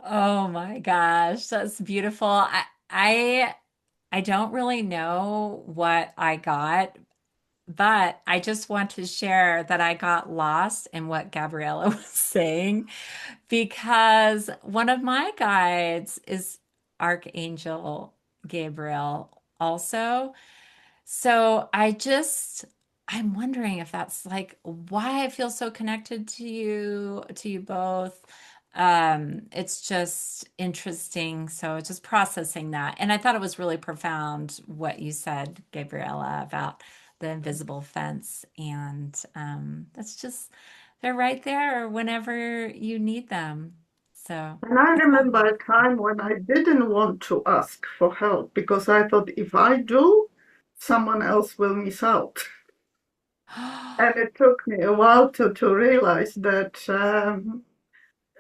[SPEAKER 4] Oh my gosh, that's beautiful. I don't really know what I got, but I just want to share that I got lost in what Gabriela was saying because one of my guides is Archangel Gabriel also. So I'm wondering if that's like why I feel so connected to you both. It's just interesting. So just processing that. And I thought it was really profound what you said, Gabriella, about the invisible fence. And that's just, they're right there whenever you need them. So
[SPEAKER 2] And I remember a time when I didn't want to ask for help because I thought if I do, someone else will miss out. And it took me a while to realize that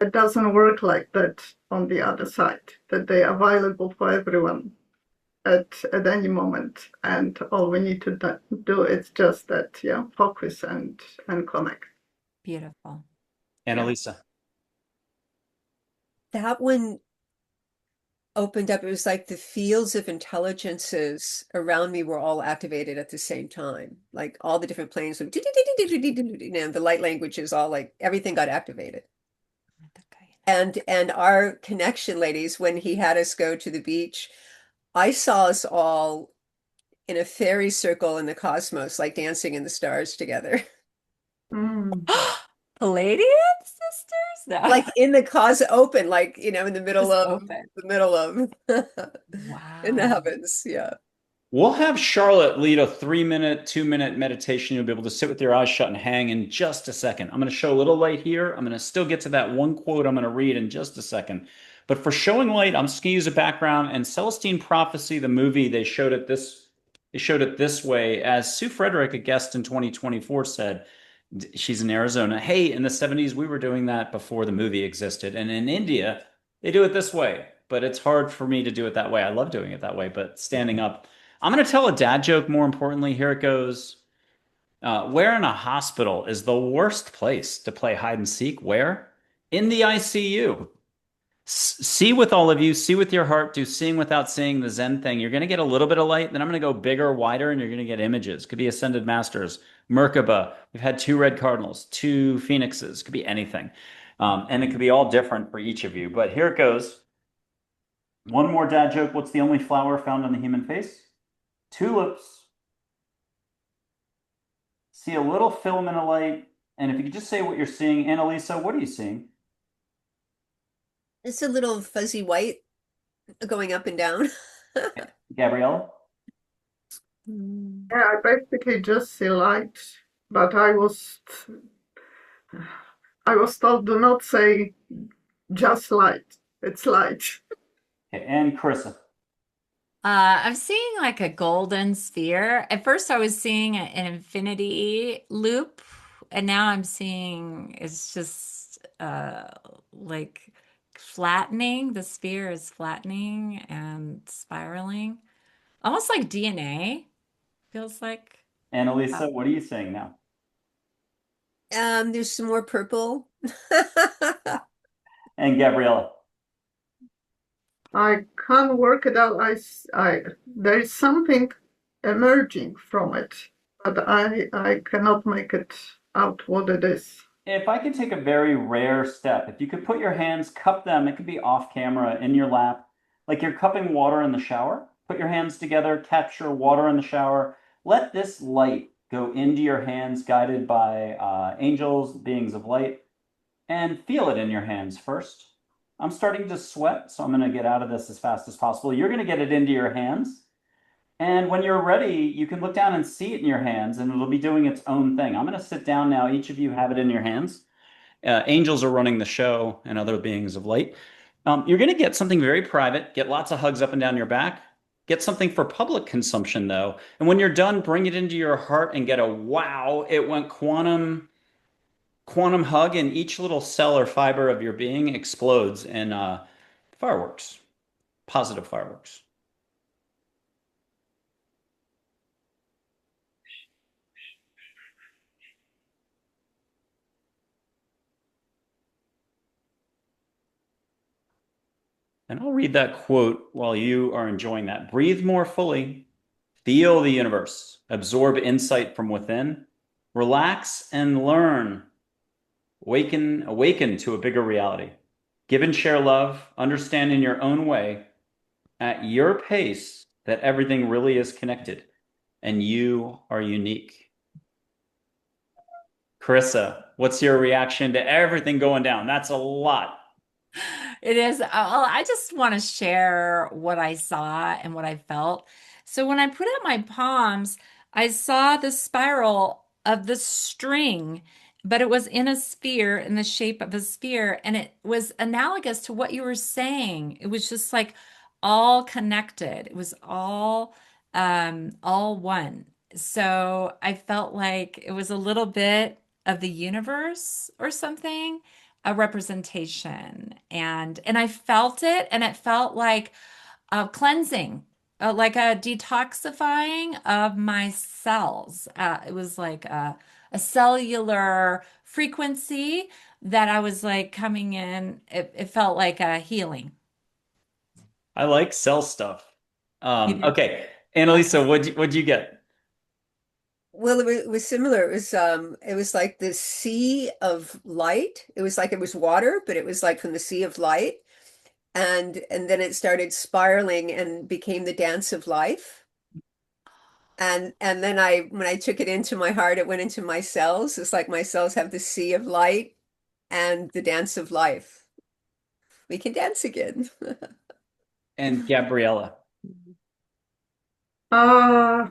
[SPEAKER 2] it doesn't work like that on the other side, that they are available for everyone at any moment. And all we need to do is just that, yeah, focus and connect.
[SPEAKER 4] beautiful.
[SPEAKER 1] Annalysa.
[SPEAKER 3] That one opened up. It was like the fields of intelligences around me were all activated at the same time. Like all the different planes of, and the light languages, all like everything got activated. And our connection, ladies, when he had us go to the beach, I saw us all in a fairy circle in the cosmos, like dancing in the stars together.
[SPEAKER 2] Mm.
[SPEAKER 4] Palladian sisters? No.
[SPEAKER 3] Like in the cos open, like, in the middle
[SPEAKER 4] Just
[SPEAKER 3] of
[SPEAKER 4] open.
[SPEAKER 3] the middle of in the
[SPEAKER 4] Wow.
[SPEAKER 3] heavens. Yeah.
[SPEAKER 1] We'll have Charlotte lead a 3 minute, 2 minute meditation. You'll be able to sit with your eyes shut and hang in just a second. I'm going to show a little light here. I'm going to still get to that one quote I'm going to read in just a second. But for showing light, I'm just going to use a background. And Celestine Prophecy, the movie, they showed it this way. As Sue Frederick, a guest in 2024, said, she's in Arizona. Hey, in the 70s, we were doing that before the movie existed. And in India, they do it this way. But it's hard for me to do it that way. I love doing it that way, but standing up. I'm going to tell a dad joke more importantly. Here it goes. Where in a hospital is the worst place to play hide and seek? Where? In the ICU. See with all of you, see with your heart, do seeing without seeing, the Zen thing. You're going to get a little bit of light, then I'm going to go bigger, wider, and you're going to get images. Could be Ascended Masters, Merkaba. We've had 2 red cardinals, 2 phoenixes. Could be anything. And it could be all different for each of you. But here it goes. One more dad joke. What's the only flower found on the human face? Tulips. See a little filament of light. And if you could just say what you're seeing, Annalisa, what are you seeing?
[SPEAKER 3] It's a little fuzzy white going up and down.
[SPEAKER 1] Gabriella?
[SPEAKER 2] Yeah, I basically just see light, but I was told do not say just light. It's light.
[SPEAKER 1] Okay, and Carissa.
[SPEAKER 4] I'm seeing like a golden sphere. At first, I was seeing an infinity loop, and now I'm seeing it's just like flattening. The sphere is flattening and spiraling, almost like DNA, feels like.
[SPEAKER 1] Annalisa, what are you seeing now?
[SPEAKER 3] There's some more purple.
[SPEAKER 1] And Gabriella.
[SPEAKER 2] I can't work it out. There is something emerging from it, but I cannot make it out what it is.
[SPEAKER 1] If I could take a very rare step, if you could put your hands, cup them, it could be off camera in your lap, like you're cupping water in the shower. Put your hands together, capture water in the shower. Let this light go into your hands, guided by angels, beings of light, and feel it in your hands first. I'm starting to sweat, so I'm going to get out of this as fast as possible. You're going to get it into your hands. And when you're ready, you can look down and see it in your hands, and it'll be doing its own thing. I'm going to sit down now. Each of you have it in your hands. Angels are running the show and other beings of light. You're going to get something very private, get lots of hugs up and down your back. Get something for public consumption, though. And when you're done, bring it into your heart and get a wow, it went quantum hug, and each little cell or fiber of your being explodes in fireworks, positive fireworks. And I'll read that quote while you are enjoying that. Breathe more fully, feel the universe, absorb insight from within, relax and learn, awaken to a bigger reality. Give and share love, understand in your own way, at your pace, that everything really is connected and you are unique. Carissa, what's your reaction to everything going down? That's a lot.
[SPEAKER 4] It is. I just want to share what I saw and what I felt. So when I put out my palms, I saw the spiral of the string, but it was in a sphere, in the shape of a sphere, and it was analogous to what you were saying. It was just like all connected. It was all one. So I felt like it was a little bit of the universe or something, a representation, and I felt it, and it felt like a cleansing, like a detoxifying of my cells. It was like a cellular frequency that I was like coming in. It felt like a healing.
[SPEAKER 1] I like cell stuff.
[SPEAKER 4] You do?
[SPEAKER 1] Okay, Annalisa, what'd you get?
[SPEAKER 3] Well, it was similar. It was like the sea of light. It was like it was water, but it was like from the sea of light. And then it started spiraling and became the dance of life. And then when I took it into my heart, it went into my cells. It's like my cells have the sea of light and the dance of life. We can dance again.
[SPEAKER 1] And Gabriella.
[SPEAKER 2] Uh,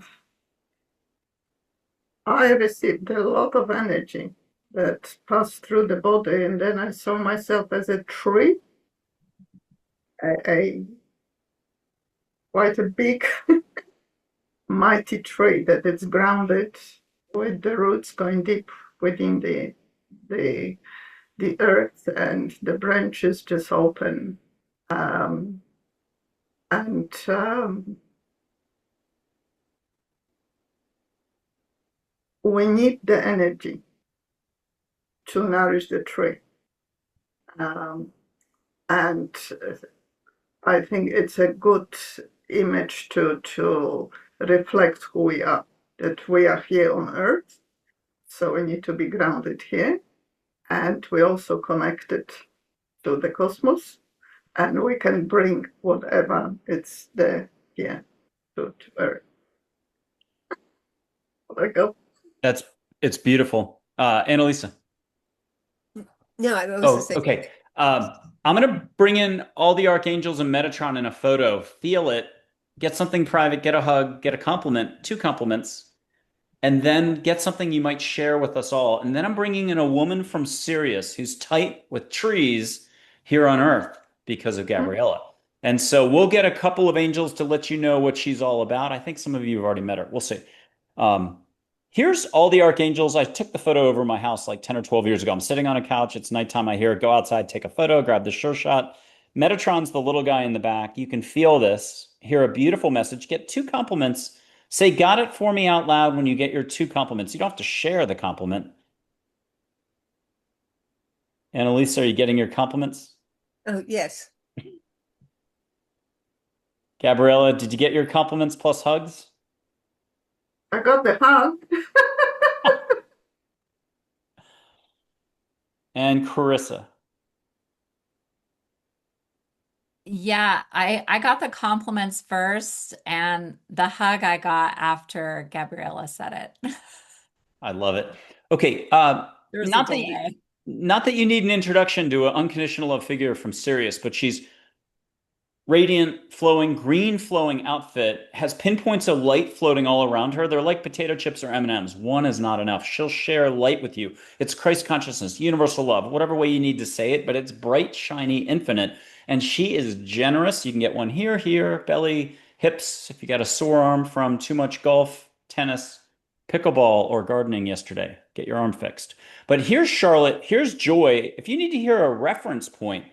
[SPEAKER 2] I received a lot of energy that passed through the body, and then I saw myself as a tree, a quite a big, mighty tree that is grounded with the roots going deep within the earth, and the branches just open. And we need the energy to nourish the tree. And I think it's a good image to reflect who we are, that we are here on Earth, so we need to be grounded here, and we're also connected to the cosmos, and we can bring whatever it's there here to Earth. There you go.
[SPEAKER 1] It's beautiful. Annalisa.
[SPEAKER 3] No, I was
[SPEAKER 1] Oh,
[SPEAKER 3] just saying.
[SPEAKER 1] okay. I'm gonna bring in all the archangels and Metatron in a photo, feel it, get something private, get a hug, get a compliment, 2 compliments, and then get something you might share with us all. And then I'm bringing in a woman from Sirius who's tight with trees here on Earth because of Gabriela. And so we'll get a couple of angels to let you know what she's all about. I think some of you have already met her. We'll see. Here's all the archangels. I took the photo over my house like 10 or 12 years ago. I'm sitting on a couch. It's nighttime. I hear it. Go outside, take a photo, grab the sure shot. Metatron's the little guy in the back. You can feel this, hear a beautiful message, get 2 compliments. Say, got it for me out loud when you get your 2 compliments. You don't have to share the compliment. Annalisa, are you getting your compliments?
[SPEAKER 3] Oh, yes.
[SPEAKER 1] Gabriela, did you get your compliments plus hugs?
[SPEAKER 2] I got the hug.
[SPEAKER 1] And Charissa.
[SPEAKER 4] Yeah, I got the compliments first, and the hug I got after Gabriela said it.
[SPEAKER 1] I love it. Okay,
[SPEAKER 4] There's a
[SPEAKER 1] not that
[SPEAKER 4] delay.
[SPEAKER 1] not that you need an introduction to an unconditional love figure from Sirius, but she's radiant, flowing, green flowing outfit, has pinpoints of light floating all around her. They're like potato chips or M&Ms. One is not enough. She'll share light with you. It's Christ consciousness, universal love, whatever way you need to say it, but it's bright, shiny, infinite. And she is generous. You can get one here, here, belly, hips, if you got a sore arm from too much golf, tennis, pickleball, or gardening yesterday. Get your arm fixed. But here's Charlotte. Here's Joy. If you need to hear a reference point,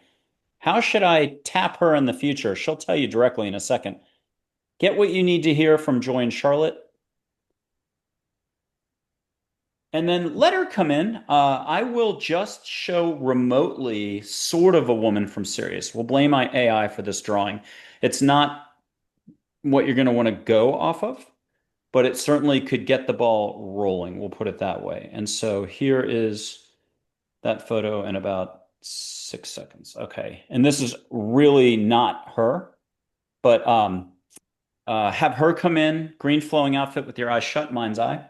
[SPEAKER 1] how should I tap her in the future? She'll tell you directly in a second. Get what you need to hear from Joy and Charlotte. And then let her come in. I will just show remotely sort of a woman from Sirius. We'll blame my AI for this drawing. It's not what you're going to want to go off of, but it certainly could get the ball rolling. We'll put it that way. And so here is that photo in about 6 seconds. Okay. And this is really not her, but have her come in, green flowing outfit with your eyes shut, mind's eye.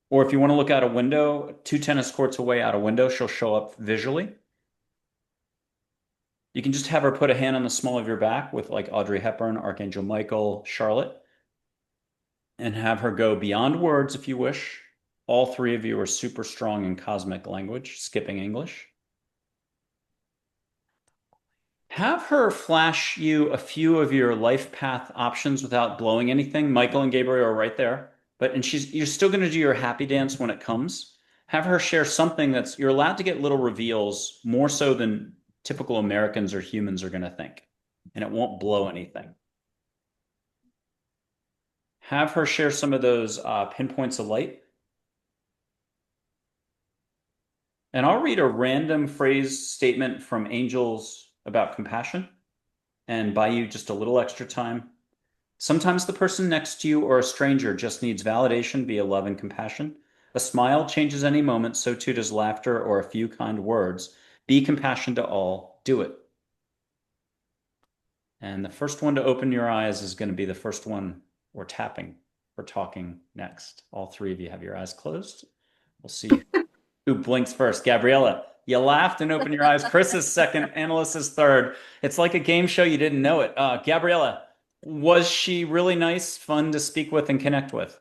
[SPEAKER 1] Or if you want to look out a window, 2 tennis courts away out a window, she'll show up visually. You can just have her put a hand on the small of your back with like Audrey Hepburn, Archangel Michael, Charlotte, and have her go beyond words if you wish. All 3 of you are super strong in cosmic language, skipping English. Have her flash you a few of your life path options without blowing anything. Michael and Gabriel are right there. And you're still going to do your happy dance when it comes. Have her share something you're allowed to get little reveals more so than typical Americans or humans are going to think. And it won't blow anything. Have her share some of those pinpoints of light. And I'll read a random phrase statement from angels about compassion and buy you just a little extra time. Sometimes the person next to you or a stranger just needs validation via love and compassion. A smile changes any moment, so too does laughter or a few kind words. Be compassion to all. Do it. And the first one to open your eyes is going to be the first one we're tapping. We're talking next. All 3 of you have your eyes closed. We'll see who blinks first. Gabriela, you laughed and opened your eyes. Chris is second. Analyst is third. It's like a game show. You didn't know it. Gabriela, was she really nice, fun to speak with and connect with?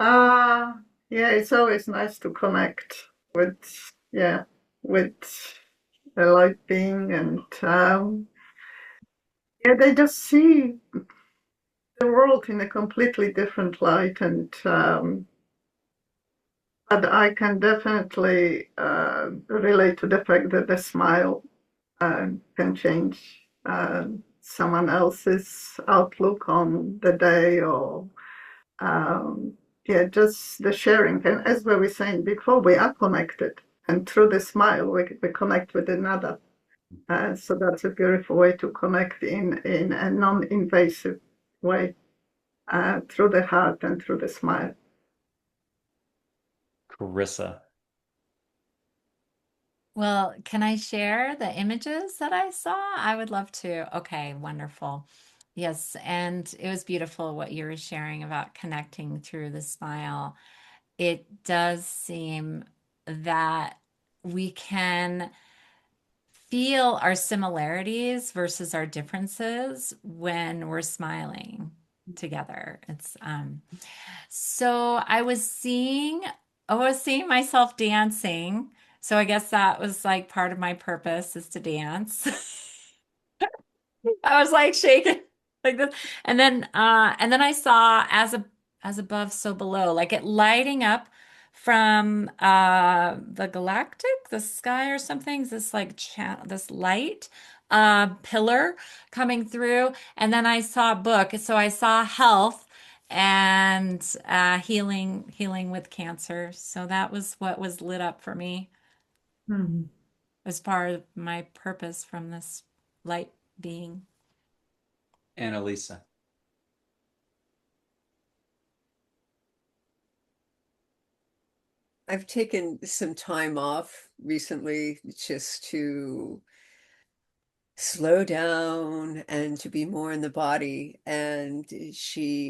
[SPEAKER 2] Yeah, it's always nice to connect with a light being, and they just see the world in a completely different light, and but I can definitely relate to the fact that the smile can change someone else's outlook on the day, or just the sharing. And as we were saying before, we are connected, and through the smile, we connect with another. So that's a beautiful way to connect in a non-invasive way, through the heart and through the smile.
[SPEAKER 1] Charissa.
[SPEAKER 4] Well, can I share the images that I saw? I would love to. Okay, wonderful. Yes, and it was beautiful what you were sharing about connecting through the smile. It does seem that we can feel our similarities versus our differences when we're smiling together. It's so I was seeing myself dancing. So I guess that was like part of my purpose is to dance. I was like shaking like this. And then I saw as above, so below, like it lighting up from the galactic, the sky or something, this like channel, this light pillar coming through. And then I saw a book. So I saw health and healing with cancer. So that was what was lit up for me
[SPEAKER 2] Mhm.
[SPEAKER 4] as part of my purpose from this light being.
[SPEAKER 1] Annalisa.
[SPEAKER 3] I've taken some time off recently just to slow down and to be more in the body. And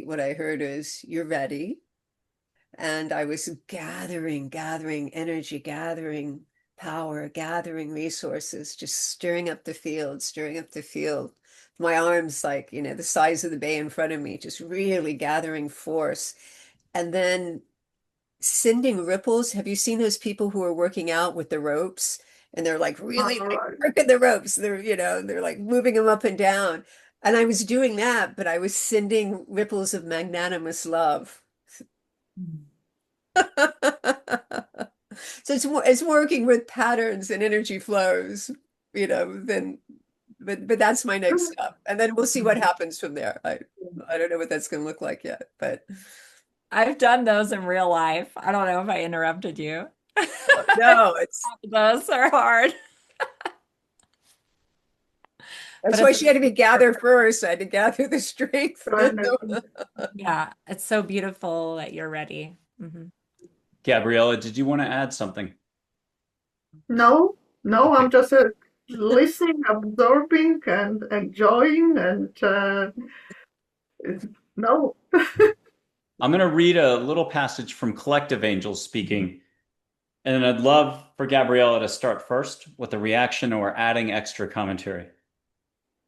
[SPEAKER 3] what I heard is, you're ready. And I was gathering energy, gathering power, gathering resources, just stirring up the field, stirring up the field. My arms, like, the size of the bay in front of me, just really gathering force. And then sending ripples. Have you seen those people who are working out with the ropes and they're like really
[SPEAKER 2] All
[SPEAKER 3] like
[SPEAKER 2] right.
[SPEAKER 3] working the ropes? They're like moving them up and down. And I was doing that, but I was sending ripples of magnanimous love. So it's working with patterns and energy flows, then but that's my next step. And then we'll see what happens from there. I don't know what that's gonna look like yet, but
[SPEAKER 4] I've done those in real life. I don't know if I interrupted you.
[SPEAKER 3] no, it's
[SPEAKER 4] Those are hard, but
[SPEAKER 3] that's why
[SPEAKER 4] it's
[SPEAKER 3] she had to be gathered first. I had to gather the strength.
[SPEAKER 2] Right.
[SPEAKER 4] yeah, it's so beautiful that you're ready. Mhm.
[SPEAKER 1] Gabriela, did you want to add something?
[SPEAKER 2] No, no,
[SPEAKER 1] Okay.
[SPEAKER 2] I'm just listening, absorbing, and enjoying, and no.
[SPEAKER 1] I'm going to read a little passage from Collective Angels speaking, and I'd love for Gabriela to start first with a reaction or adding extra commentary.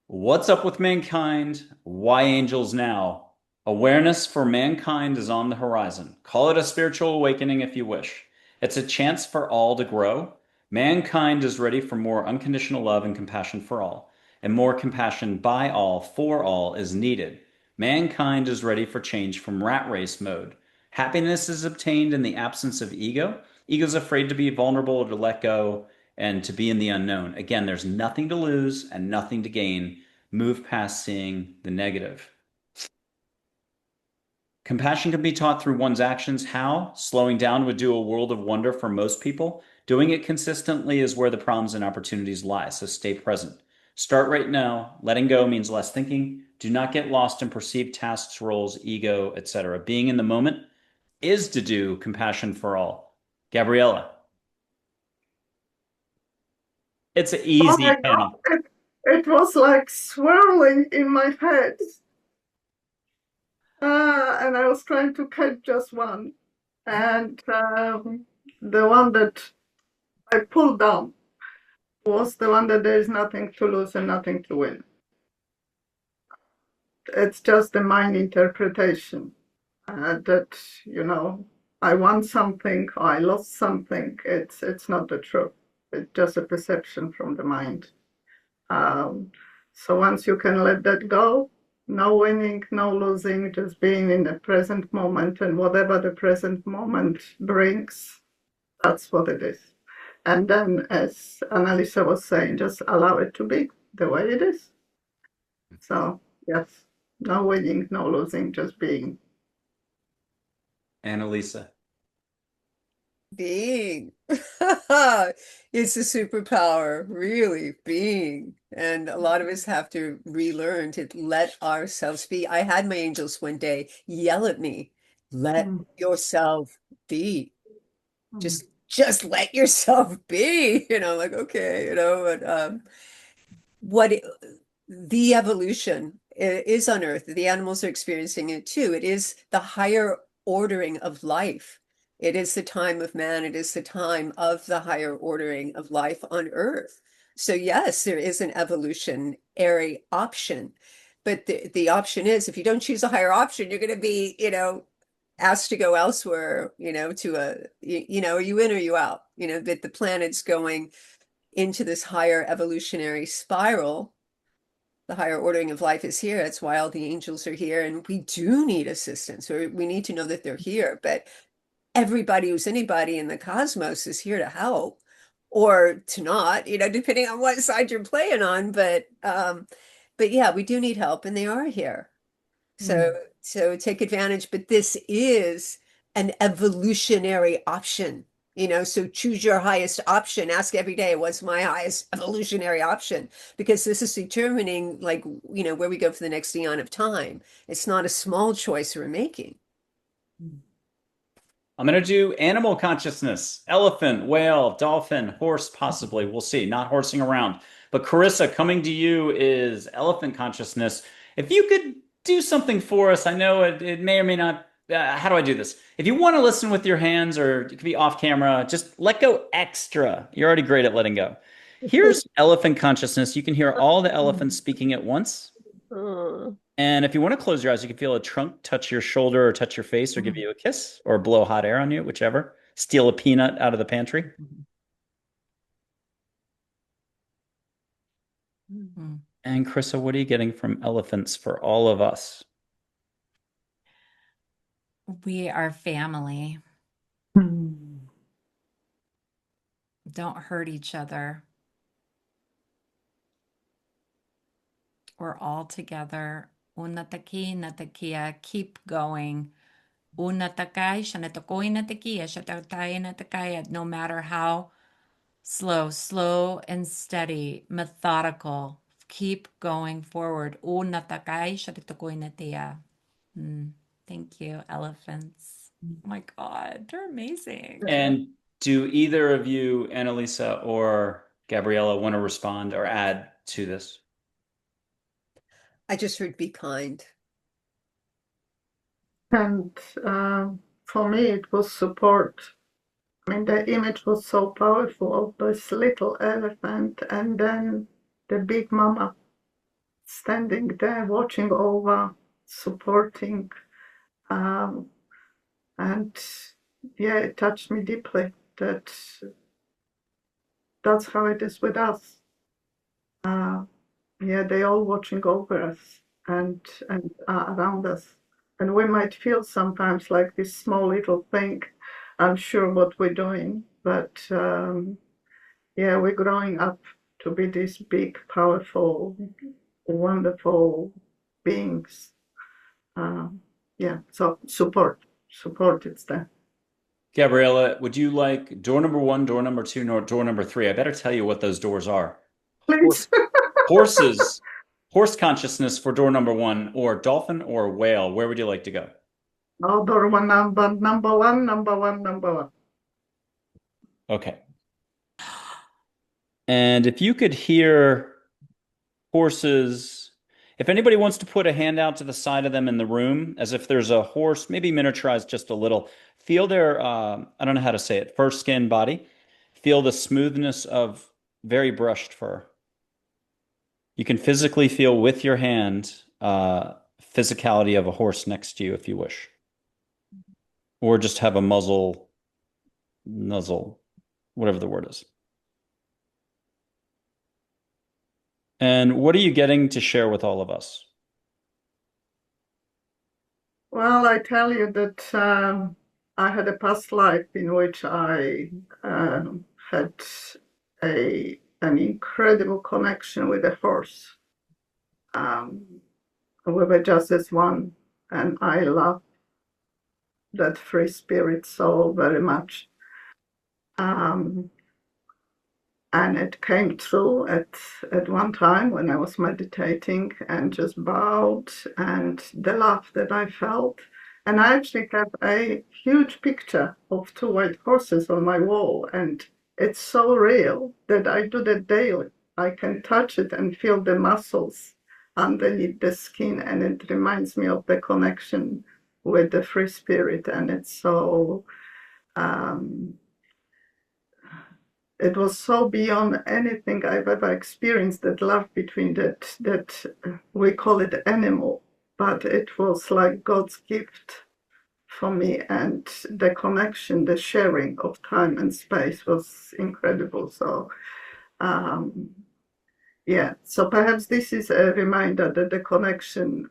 [SPEAKER 1] What's up with mankind? Why angels now? Awareness for mankind is on the horizon. Call it a spiritual awakening if you wish. It's a chance for all to grow. Mankind is ready for more unconditional love and compassion for all, and more compassion by all for all is needed. Mankind is ready for change from rat race mode. Happiness is obtained in the absence of ego. Ego's afraid to be vulnerable or to let go and to be in the unknown. Again, there's nothing to lose and nothing to gain. Move past seeing the negative. Compassion can be taught through one's actions. How? Slowing down would do a world of wonder for most people. Doing it consistently is where the problems and opportunities lie, so stay present. Start right now. Letting go means less thinking. Do not get lost in perceived tasks, roles, ego, etc. Being in the moment is to do compassion for all. Gabriela. It's an
[SPEAKER 2] Oh
[SPEAKER 1] easy
[SPEAKER 2] my God,
[SPEAKER 1] panel.
[SPEAKER 2] it was like swirling in my head. And I was trying to catch just one. And the one that I pulled down was the one that there is nothing to lose and nothing to win. It's just the mind interpretation that, I won something or I lost something. It's not the truth. It's just a perception from the mind. So once you can let that go, no winning, no losing, just being in the present moment, and whatever the present moment brings, that's what it is. And then, as Annalisa was saying, just allow it to be the way it is. So, yes, no winning, no losing, just being.
[SPEAKER 1] Annalisa.
[SPEAKER 3] Being. It's a superpower, really, being. And a lot of us have to relearn to let ourselves be. I had my angels one day yell at me, let
[SPEAKER 2] Mm,
[SPEAKER 3] yourself be.
[SPEAKER 2] mm,
[SPEAKER 3] Just let yourself be. Like, okay, but what the evolution is on Earth. The animals are experiencing it too. It is the higher ordering of life. It is the time of man. It is the time of the higher ordering of life on Earth. So yes, there is an evolutionary option, but the option is if you don't choose a higher option, you're going to be, asked to go elsewhere, to are you in or you out? That the planet's going into this higher evolutionary spiral. The higher ordering of life is here. That's why all the angels are here. And we do need assistance, or we need to know that they're here. But everybody who's anybody in the cosmos is here to help or to not, depending on what side you're playing on. But yeah, we do need help and they are here.
[SPEAKER 2] mm.
[SPEAKER 3] So take advantage, but this is an evolutionary option, so choose your highest option. Ask every day, what's my highest evolutionary option? Because this is determining like, where we go for the next eon of time. It's not a small choice we're making.
[SPEAKER 1] I'm going to do animal consciousness, elephant, whale, dolphin, horse, possibly. We'll see. Not horsing around. But Charissa, coming to you is elephant consciousness. If you could do something for us, I know it may or may not. How do I do this? If you want to listen with your hands or it could be off camera, just let go extra. You're already great at letting go. Here's elephant consciousness. You can hear all the elephants speaking at once.
[SPEAKER 3] Oh.
[SPEAKER 1] And if you want to close your eyes, you can feel a trunk touch your shoulder or touch your face or give you a kiss or blow hot air on you, whichever. Steal a peanut out of the pantry.
[SPEAKER 4] Mhm.
[SPEAKER 1] And Carissa, what are you getting from elephants for all of us?
[SPEAKER 4] We are family.
[SPEAKER 2] Mm.
[SPEAKER 4] Don't hurt each other. We're all together. Unataki, natakia, keep going. Unatakai, shanatokoi natakia, shatatai natakaya, no matter how slow and steady, methodical. Keep going forward. Unatakai, shanatokoi natia. Thank you, elephants. Oh my God, they're amazing.
[SPEAKER 1] And do either of you, Annalisa or Gabriela, want to respond or add to this?
[SPEAKER 3] I just heard be kind.
[SPEAKER 2] And for me, it was support. I mean, the image was so powerful, this little elephant, and then the big mama standing there, watching over, supporting. And yeah, it touched me deeply that that's how it is with us. Yeah, they all watching over us and around us. And we might feel sometimes like this small little thing, unsure what we're doing, but yeah, we're growing up to be these big, powerful, wonderful beings. Yeah, so support it's there.
[SPEAKER 1] Gabriela, would you like door number one, door number two, or door number three? I better tell you what those doors are.
[SPEAKER 2] Please.
[SPEAKER 1] Horses, horse consciousness for door number one, or dolphin or whale. Where would you like to go?
[SPEAKER 2] Oh, door one, number one.
[SPEAKER 1] Okay. And if you could hear horses, if anybody wants to put a hand out to the side of them in the room, as if there's a horse, maybe miniaturized just a little, feel their, I don't know how to say it, fur, skin, body. Feel the smoothness of very brushed fur. You can physically feel with your hand physicality of a horse next to you if you wish. Or just have a nuzzle, whatever the word is. And what are you getting to share with all of us?
[SPEAKER 2] Well, I tell you that I had a past life in which I had an incredible connection with a horse. We were just as one, and I love that free spirit so very much. Um, and it came through at one time when I was meditating and just bowed, and the love that I felt. And I actually have a huge picture of two white horses on my wall, and it's so real that I do that daily. I can touch it and feel the muscles underneath the skin, and it reminds me of the connection with the free spirit. And it's so um, it was so beyond anything I've ever experienced, that love between that we call it animal, but it was like God's gift for me, and the connection, the sharing of time and space was incredible. So yeah, so perhaps this is a reminder that the connection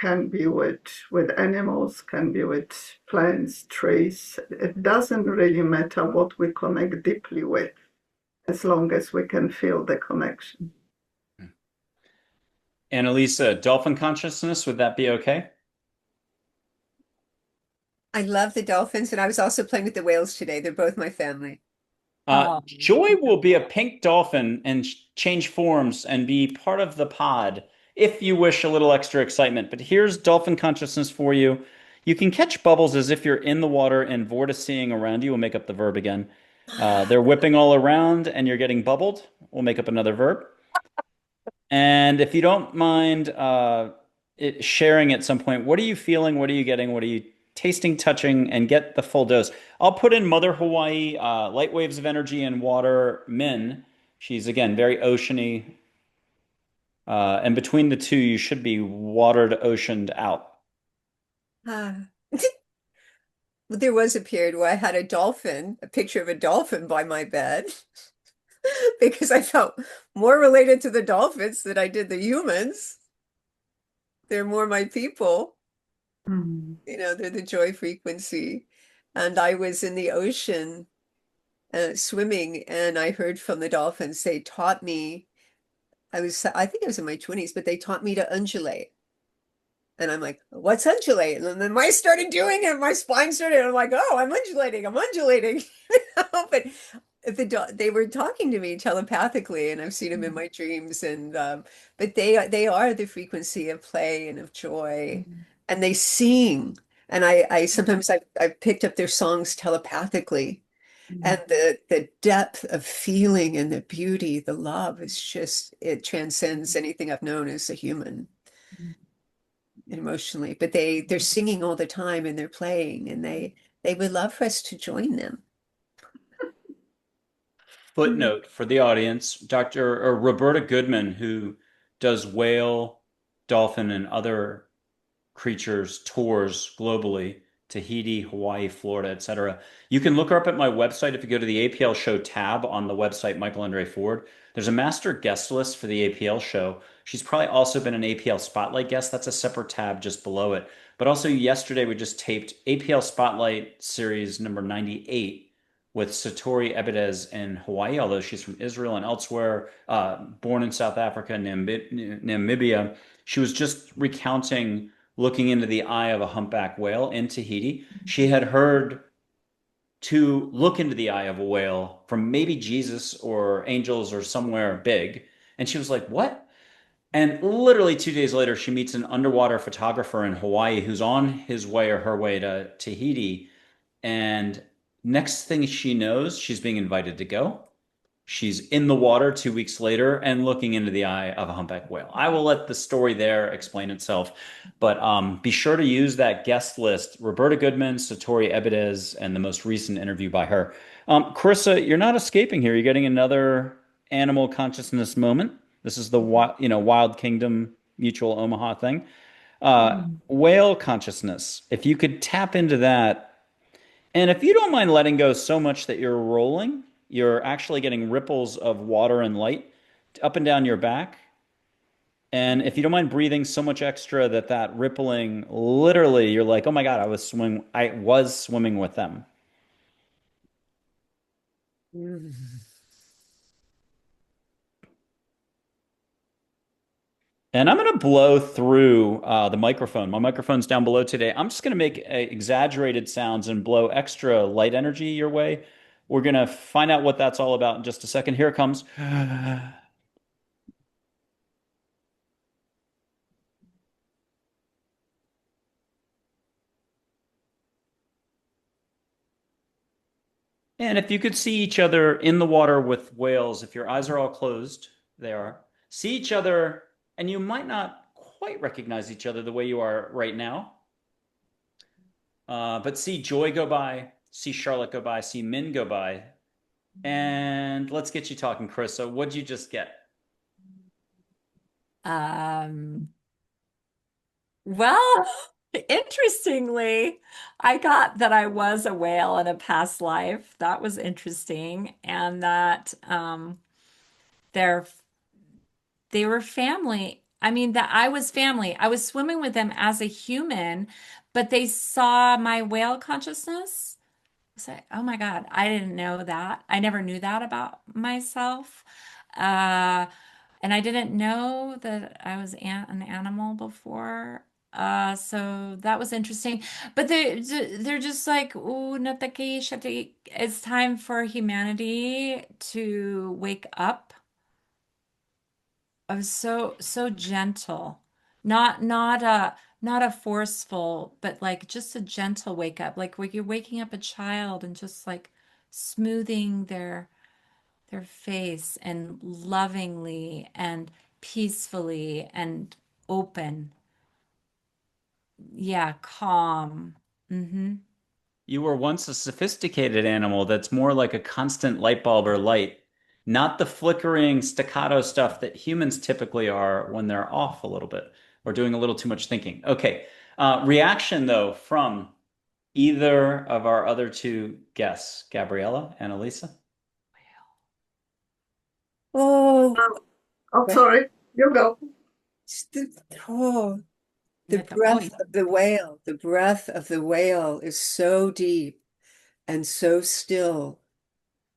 [SPEAKER 2] can be with animals, can be with plants, trees. It doesn't really matter what we connect deeply with, as long as we can feel the connection.
[SPEAKER 1] Annalisa, dolphin consciousness, would that be okay?
[SPEAKER 3] I love the dolphins, and I was also playing with the whales today. They're both my family.
[SPEAKER 4] Oh,
[SPEAKER 1] Joy will be a pink dolphin and change forms and be part of the pod if you wish a little extra excitement. But here's dolphin consciousness for you. You can catch bubbles as if you're in the water, and vorticeing around you will make up the verb again. They're whipping all around and you're getting bubbled. We'll make up another verb. And if you don't mind sharing at some point, what are you feeling? What are you getting? What are you tasting, touching, and get the full dose? I'll put in Mother Hawaii, light waves of energy and water, Minn. She's, again, very oceany. And between the two, you should be watered, oceaned out.
[SPEAKER 3] Ah. There was a period where I had a picture of a dolphin by my bed, because I felt more related to the dolphins than I did the humans. They're more my people. They're the joy frequency. And I was in the ocean swimming, and I heard from the dolphins. They taught me, I think I was in my 20s, but they taught me to undulate. And I'm like, what's undulate? And then I started doing it. My spine started. I'm like, oh, I'm undulating. I'm undulating. But they were talking to me telepathically, and I've seen them in my dreams. And but they are the frequency of play and of joy, and they sing. And I sometimes I've picked up their songs telepathically, and the depth of feeling and the beauty, the love is just, it transcends anything I've known as a human emotionally. But they're singing all the time, and they're playing, and they would love for us to join them.
[SPEAKER 1] Footnote for the audience, Dr. or Roberta Goodman, who does whale, dolphin, and other creatures tours globally, Tahiti, Hawaii, Florida, etc. You can look her up at my website. If you go to the APL show tab on the website, Michael Andre Ford, there's a master guest list for the APL show. She's probably also been an APL Spotlight guest. That's a separate tab just below it. But also yesterday we just taped APL Spotlight series number 98 with Satori Ebedez in Hawaii, although she's from Israel and elsewhere, born in South Africa, Namibia. She was just recounting looking into the eye of a humpback whale in Tahiti. She had heard to look into the eye of a whale from maybe Jesus or angels or somewhere big. And she was like, what? And literally 2 days later, she meets an underwater photographer in Hawaii who's on his way or her way to Tahiti. And next thing she knows, she's being invited to go. She's in the water 2 weeks later and looking into the eye of a humpback whale. I will let the story there explain itself, but be sure to use that guest list: Roberta Goodman, Satori Ebedez, and the most recent interview by her. Charissa, you're not escaping here. You're getting another animal consciousness moment. This is the Wild Kingdom Mutual Omaha thing. Whale consciousness. If you could tap into that, and if you don't mind letting go so much that you're rolling, you're actually getting ripples of water and light up and down your back. And if you don't mind breathing so much extra that that rippling, literally, you're like, oh my God, I was swimming with them. And I'm going to blow through the microphone. My microphone's down below today. I'm just going to make exaggerated sounds and blow extra light energy your way. We're going to find out what that's all about in just a second. Here it comes. And if you could see each other in the water with whales, if your eyes are all closed, they are, see each other, and you might not quite recognize each other the way you are right now. But see Joy go by, see Charlotte go by, see Minn go by. And let's get you talking, Charissa. What'd you just get?
[SPEAKER 4] Well, interestingly, I got that I was a whale in a past life. That was interesting. And that they're they were family. I mean, that I was family. I was swimming with them as a human, but they saw my whale consciousness. Say, oh my God, I didn't know that. I never knew that about myself. Uh, and I didn't know that I was an animal before. So that was interesting. But they're just like, "Ooh, nataki shati." It's time for humanity to wake up. I was so gentle. Not a forceful, but like just a gentle wake up. Like where you're waking up a child and just like smoothing their face and lovingly and peacefully and open. Yeah, calm. Mm-hmm.
[SPEAKER 1] You were once a sophisticated animal that's more like a constant light bulb or light, not the flickering staccato stuff that humans typically are when they're off a little bit or doing a little too much thinking. Okay. Reaction, though, from either of our other two guests, Gabriela and Annalysa?
[SPEAKER 3] Oh,
[SPEAKER 2] Oh, sorry. You go.
[SPEAKER 3] oh, the breath of the whale, the breath of the whale is so deep and so still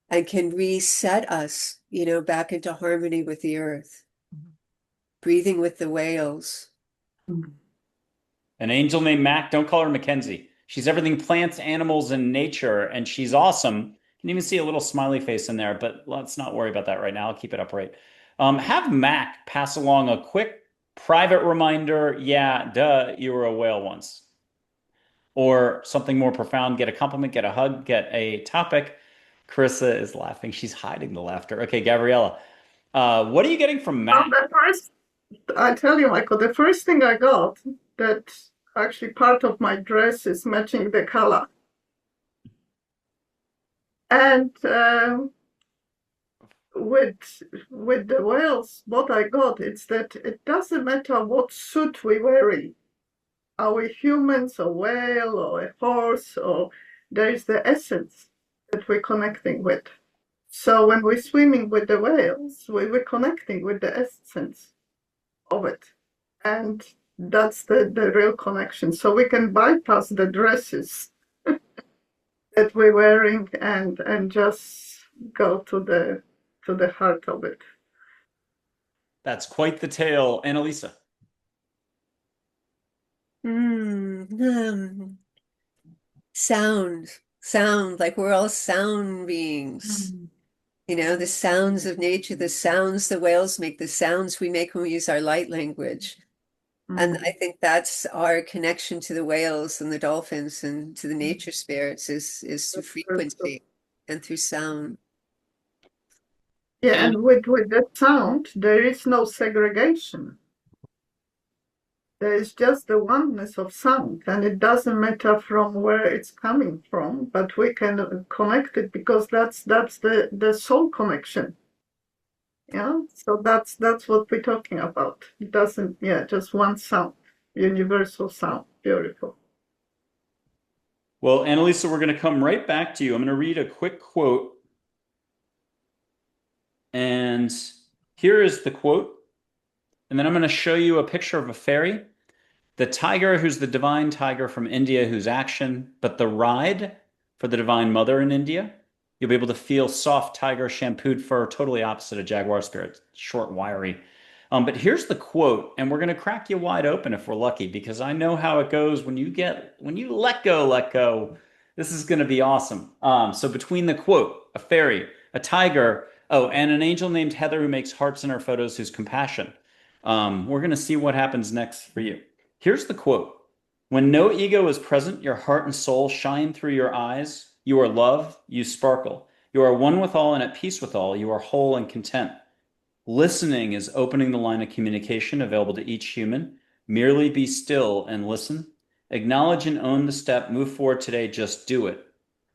[SPEAKER 3] and can reset us, back into harmony with the earth. Breathing with the whales.
[SPEAKER 1] An angel named Mac. Don't call her Mackenzie. She's everything plants, animals, and nature, and she's awesome. You can even see a little smiley face in there, but let's not worry about that right now. I'll keep it upright. Have Mac pass along a quick private reminder. Yeah, duh, you were a whale once. Or something more profound. Get a compliment, get a hug, get a topic. Charissa is laughing. She's hiding the laughter. Okay, Gabriela, what are you getting from Mac?
[SPEAKER 2] I tell you, Michael, the first thing I got that actually part of my dress is matching the color. And with the whales, what I got is that it doesn't matter what suit we're wearing. Are we humans, a whale, or a horse, or there is the essence that we're connecting with. So when we're swimming with the whales, we're connecting with the essence of it. And that's the real connection. So we can bypass the dresses that we're wearing and just go to the heart of it.
[SPEAKER 1] That's quite the tale. Annalysa.
[SPEAKER 3] Sound, like we're all sound beings. The sounds of nature, the sounds the whales make, the sounds we make when we use our light language. And I think that's our connection to the whales and the dolphins and to the nature spirits is through frequency and through sound.
[SPEAKER 2] Yeah, and with that sound, there is no segregation. There is just the oneness of sound, and it doesn't matter from where it's coming from, but we can connect it because that's the soul connection. Yeah, so that's what we're talking about. It doesn't, just one sound, universal sound. Beautiful.
[SPEAKER 1] Well, Annalysa, we're going to come right back to you. I'm going to read a quick quote. And here is the quote. And then I'm going to show you a picture of a fairy. The tiger, who's the divine tiger from India, who's action, but the ride for the divine mother in India. You'll be able to feel soft tiger shampooed fur, totally opposite of jaguar spirit, short, wiry. But here's the quote, and we're going to crack you wide open if we're lucky, because I know how it goes when you let go. This is going to be awesome. So between the quote, a fairy, a tiger. Oh, and an angel named Heather who makes hearts in her photos who's compassion. We're going to see what happens next for you. Here's the quote. When no ego is present, your heart and soul shine through your eyes. You are love, you sparkle. You are one with all and at peace with all. You are whole and content. Listening is opening the line of communication available to each human. Merely be still and listen. Acknowledge and own the step. Move forward today. Just do it.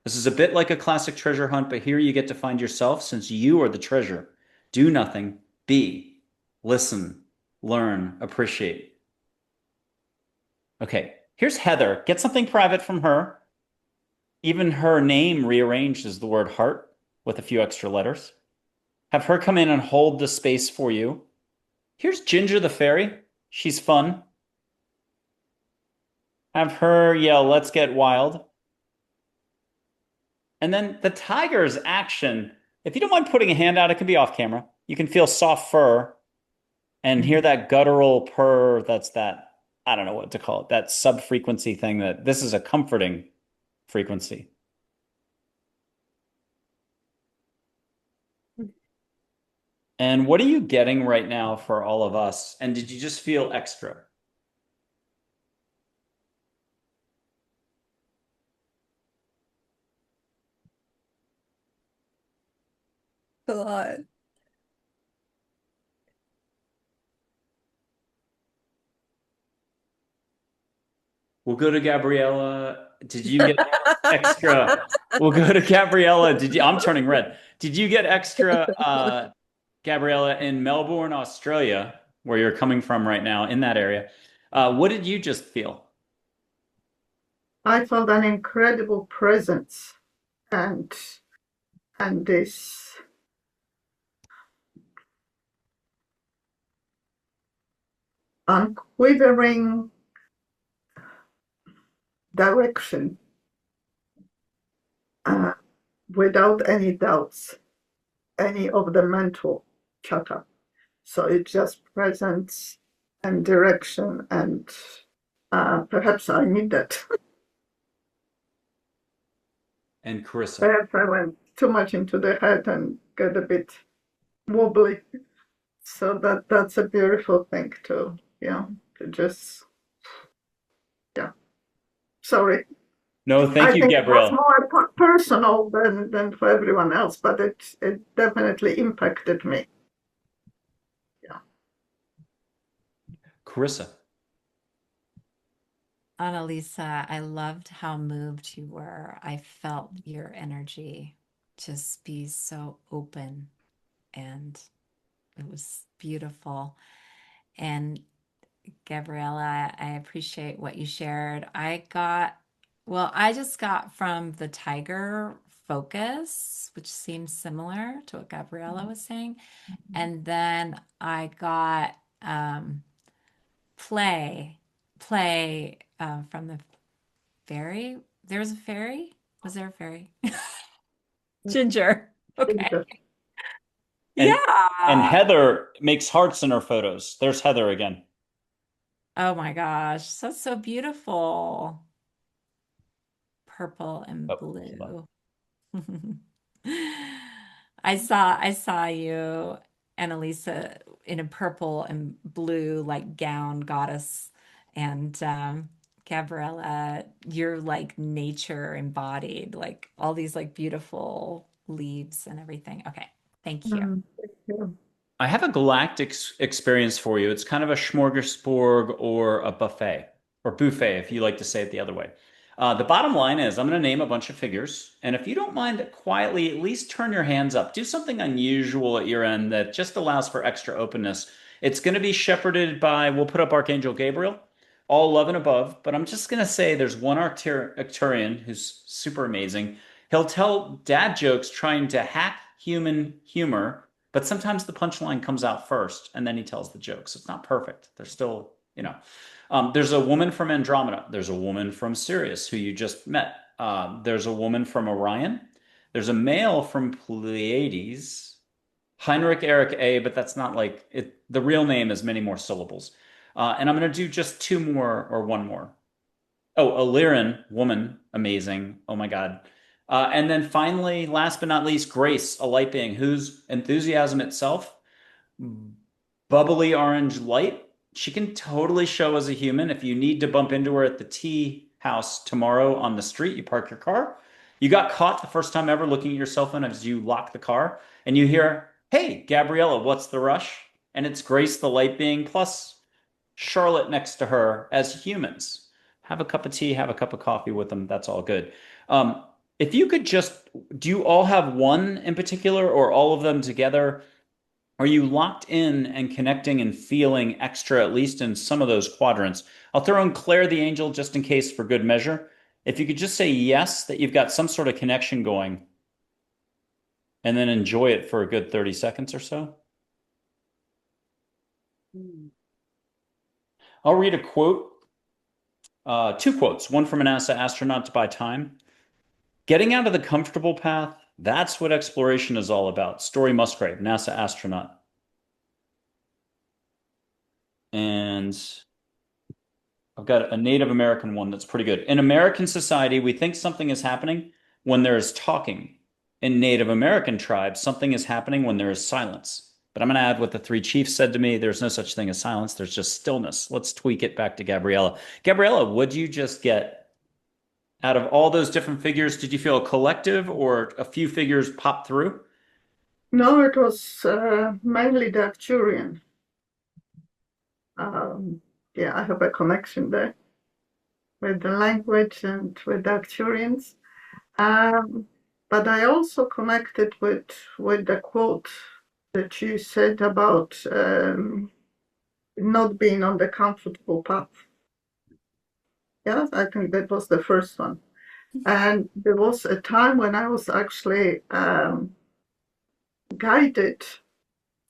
[SPEAKER 1] This is a bit like a classic treasure hunt, but here you get to find yourself since you are the treasure. Do nothing. Be. Listen. Learn. Appreciate. Okay, here's Heather. Get something private from her. Even her name rearranged is the word heart with a few extra letters. Have her come in and hold the space for you. Here's Ginger the fairy. She's fun. Have her yell, let's get wild. And then the tiger's action. If you don't mind putting a hand out, it can be off camera. You can feel soft fur and hear that guttural purr. That's that, I don't know what to call it, that sub-frequency thing that this is a comforting frequency. And what are you getting right now for all of us? And did you just feel extra?
[SPEAKER 3] A lot.
[SPEAKER 1] We'll go to Gabriela. Did you get extra? We'll go to Gabriela. I'm turning red. Did you get extra, Gabriela, in Melbourne, Australia, where you're coming from right now, in that area? What did you just feel?
[SPEAKER 2] I felt an incredible presence and this unquivering direction without any doubts, any of the mental chatter. So it's just presence and direction, and perhaps I need that.
[SPEAKER 1] And Charissa.
[SPEAKER 2] Perhaps I went too much into the head and get a bit wobbly. So that's a beautiful thing to just, yeah. Sorry.
[SPEAKER 1] No, thank you,
[SPEAKER 2] I think
[SPEAKER 1] Gabriela.
[SPEAKER 2] it was more personal than for everyone else, but it definitely impacted me. Yeah.
[SPEAKER 1] Charissa.
[SPEAKER 4] Annalisa, I loved how moved you were. I felt your energy just be so open, and it was beautiful. And Gabriela, I appreciate what you shared. I just got from the tiger focus, which seems similar to what Gabriela was saying. And then I got play from the fairy. There was a fairy? Was there a fairy? Ginger. Okay.
[SPEAKER 1] And,
[SPEAKER 4] Yeah.
[SPEAKER 1] And Heather makes hearts in her photos. There's Heather again.
[SPEAKER 4] Oh my gosh, that's so beautiful. Purple and blue. I saw you, Annalisa, in a purple and blue like gown goddess, and Gabriella, you're like nature embodied, like all these like beautiful leaves and everything. Okay, thank you.
[SPEAKER 2] Thank you.
[SPEAKER 1] I have a galactic experience for you. It's kind of a smorgasbord or a buffet, or buffet, if you like to say it the other way. The bottom line is I'm going to name a bunch of figures. And if you don't mind quietly, at least turn your hands up. Do something unusual at your end that just allows for extra openness. It's going to be shepherded by, we'll put up Archangel Gabriel, all love and above. But I'm just going to say there's one Arcturian who's super amazing. He'll tell dad jokes trying to hack human humor, but sometimes the punchline comes out first and then he tells the jokes. It's not perfect. They're still, there's a woman from Andromeda. There's a woman from Sirius who you just met. There's a woman from Orion. There's a male from Pleiades. Heinrich Eric A, but that's not like it. The real name is many more syllables. And I'm going to do just two more or one more. Oh, Illyrian woman, amazing. Oh my God. And then finally, last but not least, Grace, a light being whose enthusiasm itself, bubbly orange light. She can totally show as a human. If you need to bump into her at the tea house tomorrow on the street, you park your car. You got caught the first time ever looking at your cell phone as you lock the car, and you hear, "Hey, Gabriela, what's the rush?" And it's Grace, the light being, plus Charlotte next to her as humans. Have a cup of tea, have a cup of coffee with them. That's all good. Um, if you could just, do you all have one in particular or all of them together? Are you locked in and connecting and feeling extra, at least in some of those quadrants? I'll throw in Claire the Angel just in case for good measure. If you could just say yes, that you've got some sort of connection going, and then enjoy it for a good 30 seconds or so. I'll read a quote, two quotes, one from a NASA astronaut to buy time. Getting out of the comfortable path, that's what exploration is all about. Story Musgrave, NASA astronaut. And I've got a Native American one that's pretty good. In American society, we think something is happening when there is talking. In Native American tribes, something is happening when there is silence. But I'm going to add what the three chiefs said to me. There's no such thing as silence. There's just stillness. Let's tweak it back to Gabriela. Gabriela, would you just get, out of all those different figures, did you feel a collective or a few figures pop through?
[SPEAKER 2] No, it was mainly the Arcturian. Yeah, I have a connection there with the language and with the Arcturians. But I also connected with the quote that you said about not being on the comfortable path. Yes, I think that was the first one. And there was a time when I was actually guided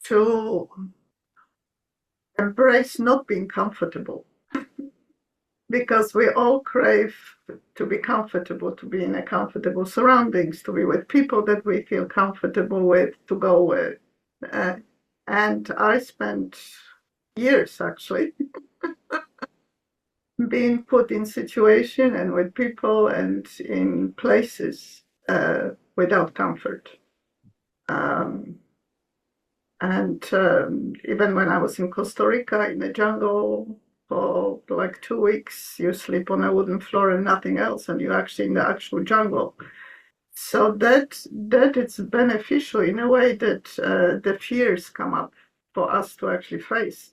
[SPEAKER 2] to embrace not being comfortable. Because we all crave to be comfortable, to be in a comfortable surroundings, to be with people that we feel comfortable with, to go with. And I spent years actually being put in situation and with people and in places without comfort. Even when I was in Costa Rica in the jungle for like 2 weeks, you sleep on a wooden floor and nothing else, and you're actually in the actual jungle. So that it's beneficial in a way that the fears come up for us to actually face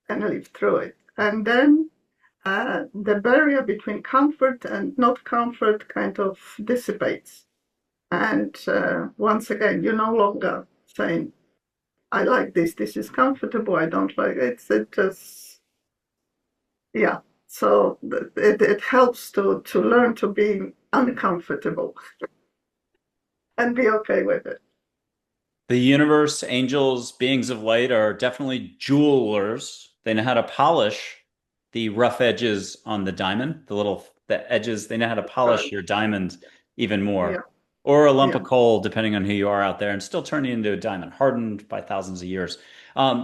[SPEAKER 2] and live through it. And then the barrier between comfort and not comfort kind of dissipates. And once again, you're no longer saying, I like this is comfortable, I don't like it. It just, yeah. So it helps to learn to be uncomfortable and be okay with it.
[SPEAKER 1] The universe, angels, beings of light are definitely jewelers. They know how to polish the rough edges on the diamond, the edges. They know how to polish your diamond even more.
[SPEAKER 2] Yeah.
[SPEAKER 1] Or a lump of coal, depending on who you are out there, and still turn it into a diamond, hardened by thousands of years.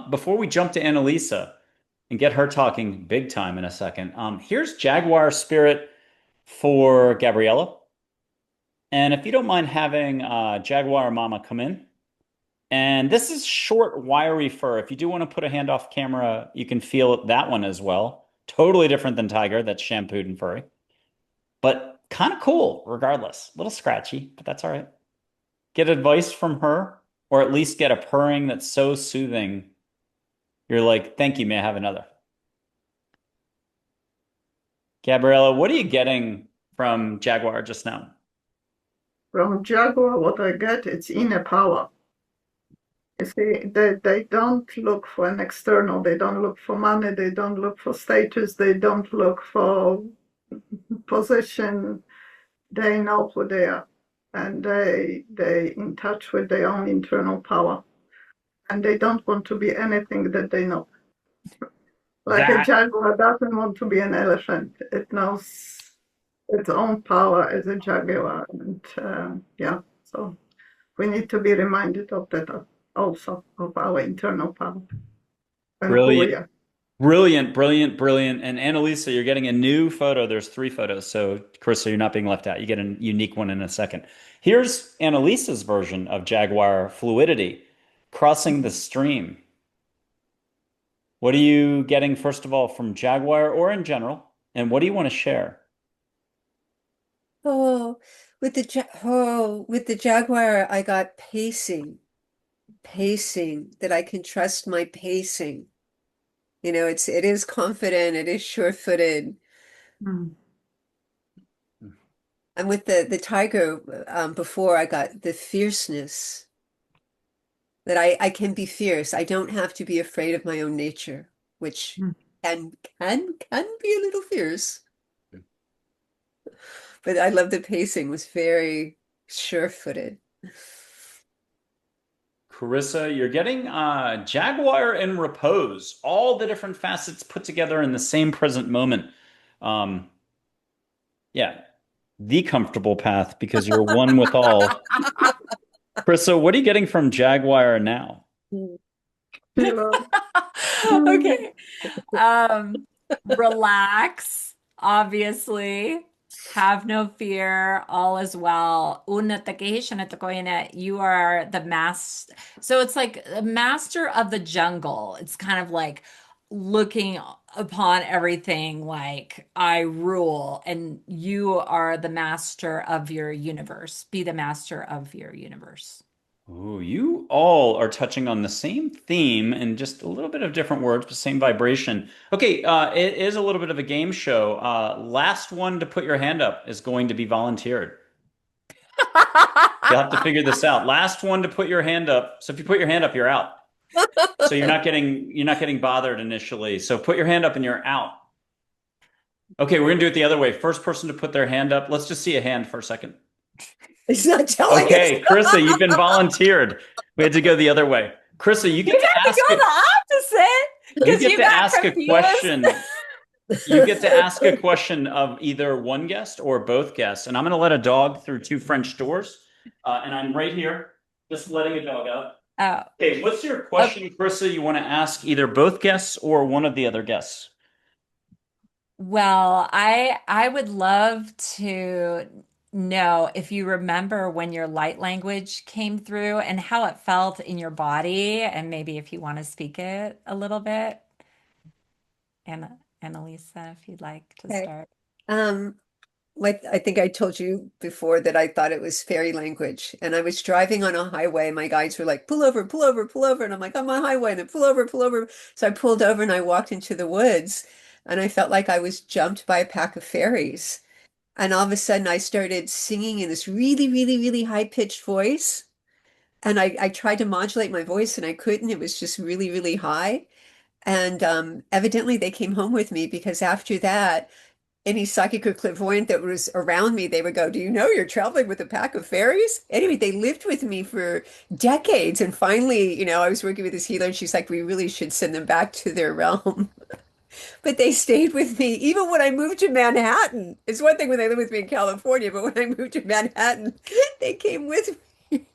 [SPEAKER 1] Before we jump to Annalysa and get her talking big time in a second, here's Jaguar Spirit for Gabriela. And if you don't mind having Jaguar Mama come in. And this is short, wiry fur. If you do want to put a hand off camera, you can feel that one as well. Totally different than Tiger, that's shampooed and furry. But kind of cool, regardless. A little scratchy, but that's all right. Get advice from her, or at least get a purring that's so soothing. You're like, thank you, may I have another? Gabriela, what are you getting from Jaguar just now?
[SPEAKER 2] From Jaguar, what I get, it's inner power. You see, they don't look for an external, they don't look for money, they don't look for status, they don't look for position. They know who they are, and they in touch with their own internal power, and they don't want to be anything that they know. Like a jaguar doesn't want to be an elephant. It knows its own power as a jaguar, and yeah, so we need to be reminded of that also, of our internal power and who we
[SPEAKER 1] Brilliant.
[SPEAKER 2] are.
[SPEAKER 1] Brilliant, brilliant, brilliant. And Annalisa, you're getting a new photo. There's three photos. So, Carissa, you're not being left out. You get a unique one in a second. Here's Annalisa's version of Jaguar fluidity, crossing the stream. What are you getting, first of all, from Jaguar or in general? And what do you want to share?
[SPEAKER 3] Oh, with the Jaguar, I got pacing, that I can trust my pacing. You know, it is confident, it is sure-footed.
[SPEAKER 2] Mm.
[SPEAKER 3] And with the tiger, before I got the fierceness, that I can be fierce. I don't have to be afraid of my own nature, which
[SPEAKER 2] Mm.
[SPEAKER 3] can be a little fierce. But I love the pacing was very sure-footed.
[SPEAKER 1] Carissa, you're getting Jaguar in repose, all the different facets put together in the same present moment. Um, yeah, the comfortable path because you're one with all. Carissa, what are you getting from Jaguar now?
[SPEAKER 2] Yeah.
[SPEAKER 4] Okay. Relax, obviously. Have no fear, all is well. You are the master. So it's like the master of the jungle. It's kind of like looking upon everything like I rule, and you are the master of your universe. Be the master of your universe.
[SPEAKER 1] Ooh, you all are touching on the same theme and just a little bit of different words, but same vibration. Okay, it is a little bit of a game show. Last one to put your hand up is going to be volunteered. You'll have to figure this out. Last one to put your hand up. So if you put your hand up, you're out. So you're not getting bothered initially. So put your hand up and you're out. Okay, we're gonna do it the other way. First person to put their hand up. Let's just see a hand for a second.
[SPEAKER 3] It's not telling us.
[SPEAKER 1] Okay, Carissa, you've been volunteered. We had to go the other way. Carissa, you
[SPEAKER 4] You
[SPEAKER 1] get to
[SPEAKER 4] got to
[SPEAKER 1] ask
[SPEAKER 4] go
[SPEAKER 1] a,
[SPEAKER 4] the opposite
[SPEAKER 1] you
[SPEAKER 4] because
[SPEAKER 1] get
[SPEAKER 4] you
[SPEAKER 1] to
[SPEAKER 4] got
[SPEAKER 1] ask a
[SPEAKER 4] confused.
[SPEAKER 1] question. You get to ask a question of either one guest or both guests. And I'm going to let a dog through two French doors. And I'm right here, just letting a dog out.
[SPEAKER 4] Oh,
[SPEAKER 1] Okay, what's your question, Carissa, you want to ask either both guests or one of the other guests?
[SPEAKER 4] well, I would love to know if you remember when your light language came through and how it felt in your body, and maybe if you want to speak it a little bit. Annalisa, if you'd like to
[SPEAKER 3] Okay.
[SPEAKER 4] start.
[SPEAKER 3] Um, like I think I told you before that I thought it was fairy language. And I was driving on a highway. My guides were like, pull over, pull over, pull over. And I'm like, I'm on a highway. And then pull over, pull over. So I pulled over and I walked into the woods. And I felt like I was jumped by a pack of fairies. And all of a sudden I started singing in this really, really, really high-pitched voice. And I tried to modulate my voice and I couldn't. It was just really, really high. And evidently they came home with me because after that, any psychic or clairvoyant that was around me, they would go, do you know you're traveling with a pack of fairies? Anyway, they lived with me for decades. And finally, I was working with this healer and she's like, we really should send them back to their realm. But they stayed with me even when I moved to Manhattan. It's one thing when they lived with me in California, but when I moved to Manhattan, they came with me.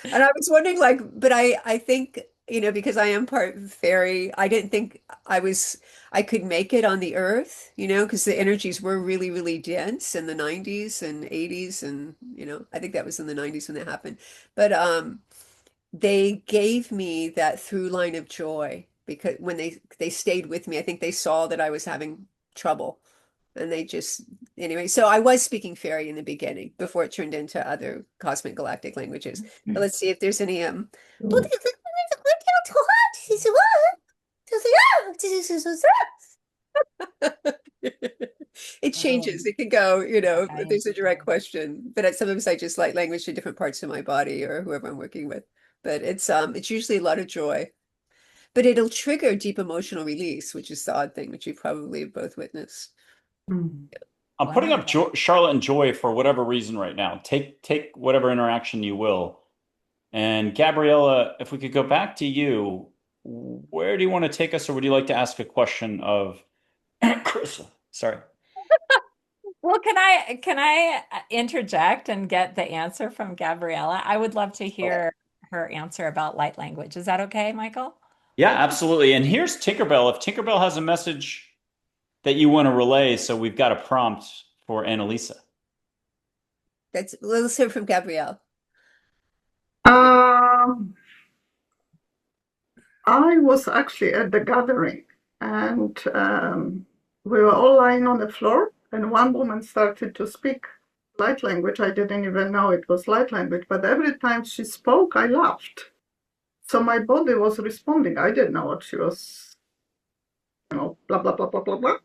[SPEAKER 3] And I was wondering, like, but I think, because I am part fairy, I didn't think I could make it on the earth, because the energies were really, really dense in the 90s and 80s. And, I think that was in the 90s when that happened. But they gave me that through line of joy because when they stayed with me, I think they saw that I was having trouble. And they just, anyway, so I was speaking fairy in the beginning before it turned into other cosmic galactic languages. But let's see if there's any it changes. It can go, if there's a direct question. But sometimes I just light language to different parts of my body or whoever I'm working with. But it's usually a lot of joy. But it'll trigger deep emotional release, which is the odd thing, which you probably have both witnessed.
[SPEAKER 2] Mm.
[SPEAKER 1] I'm putting up Charlotte and Joy for whatever reason right now. Take whatever interaction you will. And Gabriela, if we could go back to you, where do you want to take us, or would you like to ask a question of Chris? Sorry.
[SPEAKER 4] Well, can I interject and get the answer from Gabriela? I would love to hear her answer about light language. Is that okay, Michael?
[SPEAKER 1] Yeah, absolutely. And here's Tinkerbell. If Tinkerbell has a message that you want to relay, so we've got a prompt for Annalysa.
[SPEAKER 3] Let's hear from Gabrielle.
[SPEAKER 2] Um, I was actually at the gathering, and we were all lying on the floor, and one woman started to speak light language. I didn't even know it was light language, but every time she spoke, I laughed. So my body was responding. I didn't know what she was, blah, blah, blah, blah, blah, blah.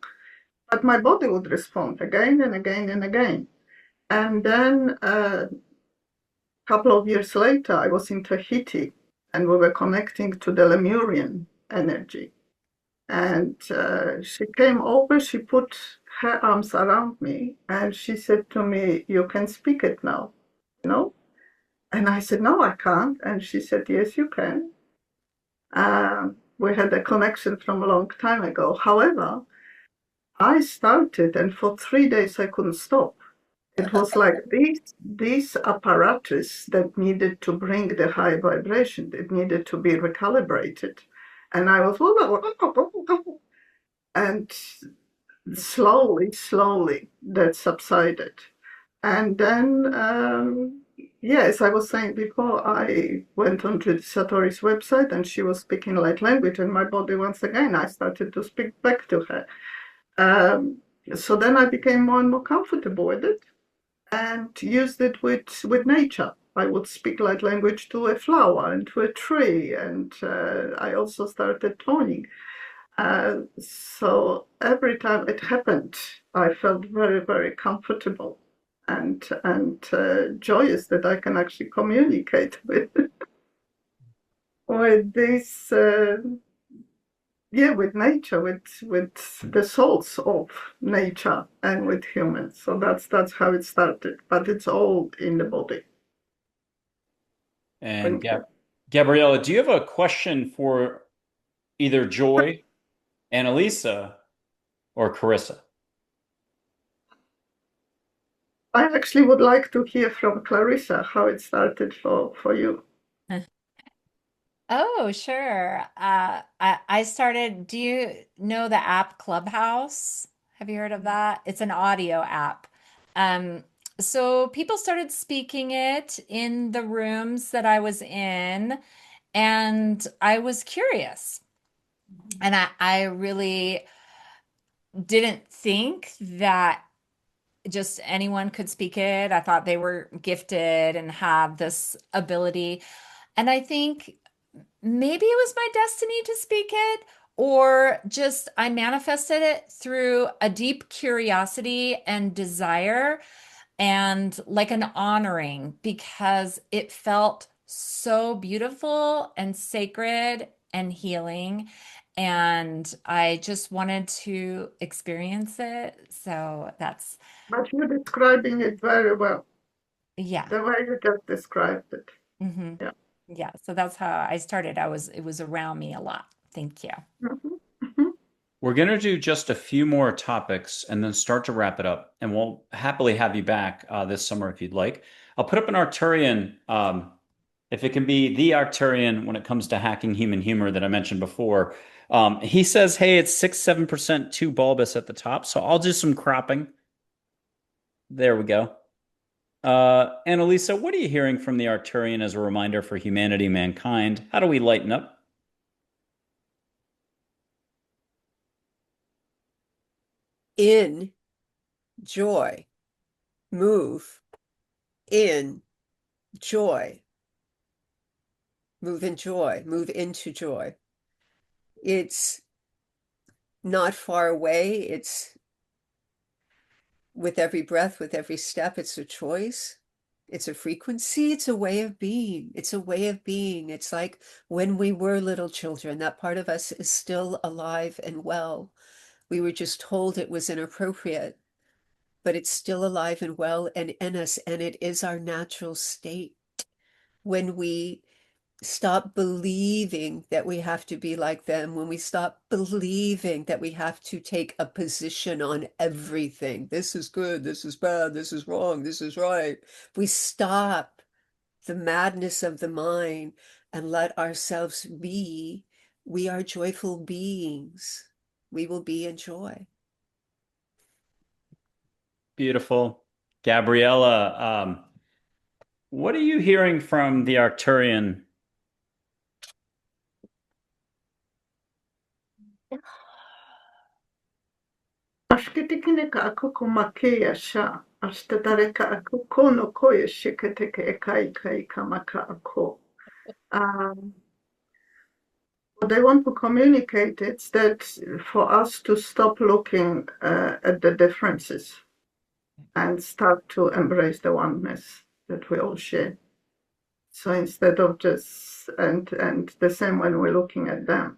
[SPEAKER 2] But my body would respond again and again and again. And then a couple of years later, I was in Tahiti, and we were connecting to the Lemurian energy. And she came over, she put her arms around me, and she said to me, "You can speak it now, you know?" And I said, "No, I can't." And she said, "Yes, you can." We had a connection from a long time ago. However, I started, and for 3 days I couldn't stop. It was like these apparatus that needed to bring the high vibration. It needed to be recalibrated, and I was, and slowly that subsided. And then, as I was saying before, I went on to Satori's website, and she was speaking light language, and my body, once again, I started to speak back to her. So then I became more and more comfortable with it and used it with nature. I would speak light language to a flower and to a tree, and I also started toning. So every time it happened, I felt very, very comfortable and joyous that I can actually communicate with this. With nature, with the souls of nature and with humans. So that's how it started, but it's all in the body.
[SPEAKER 1] And Gabriela, do you have a question for either Joy, Annalysa, or Charissa?
[SPEAKER 2] I actually would like to hear from Charissa how it started for you.
[SPEAKER 4] Oh, sure. I started, do you know the app Clubhouse? Have you heard of that? It's an audio app. Um, so people started speaking it in the rooms that I was in, and I was curious. And I really didn't think that just anyone could speak it. I thought they were gifted and have this ability. And I think maybe it was my destiny to speak it, or just I manifested it through a deep curiosity and desire and like an honoring because it felt so beautiful and sacred and healing. And I just wanted to experience it. So that's,
[SPEAKER 2] But you're describing it very well.
[SPEAKER 4] yeah.
[SPEAKER 2] The way you just described it.
[SPEAKER 4] Mm-hmm.
[SPEAKER 2] Yeah.
[SPEAKER 4] Yeah. So that's how I started. It was around me a lot. Thank you.
[SPEAKER 2] Mm-hmm. Mm-hmm.
[SPEAKER 1] We're going to do just a few more topics and then start to wrap it up. And we'll happily have you back this summer if you'd like. I'll put up an Arcturian, if it can be the Arcturian when it comes to hacking human humor that I mentioned before. He says, hey, it's 6-7% too bulbous at the top. So I'll do some cropping. There we go. Annalysa, what are you hearing from the Arcturian as a reminder for humanity, mankind? How do we lighten up?
[SPEAKER 3] In joy, move in joy, move in joy, move into joy. It's not far away. It's with every breath, with every step, it's a choice. It's a frequency. It's a way of being. It's a way of being. It's like when we were little children, that part of us is still alive and well. We were just told it was inappropriate, but it's still alive and well and in us, and it is our natural state. When we stop believing that we have to be like them, when we stop believing that we have to take a position on everything, this is good, this is bad, this is wrong, this is right, we stop the madness of the mind and let ourselves be We are joyful beings. We will be in joy.
[SPEAKER 1] Beautiful. Gabriela, what are you hearing from the Arcturian?
[SPEAKER 2] Ashkitikineka akuku makia sha. Ashtadareka akuko no koye shiketeke ekai kai kamaka ako. What they want to communicate is that for us to stop looking at the differences and start to embrace the oneness that we all share. So instead of just and the same when we're looking at them,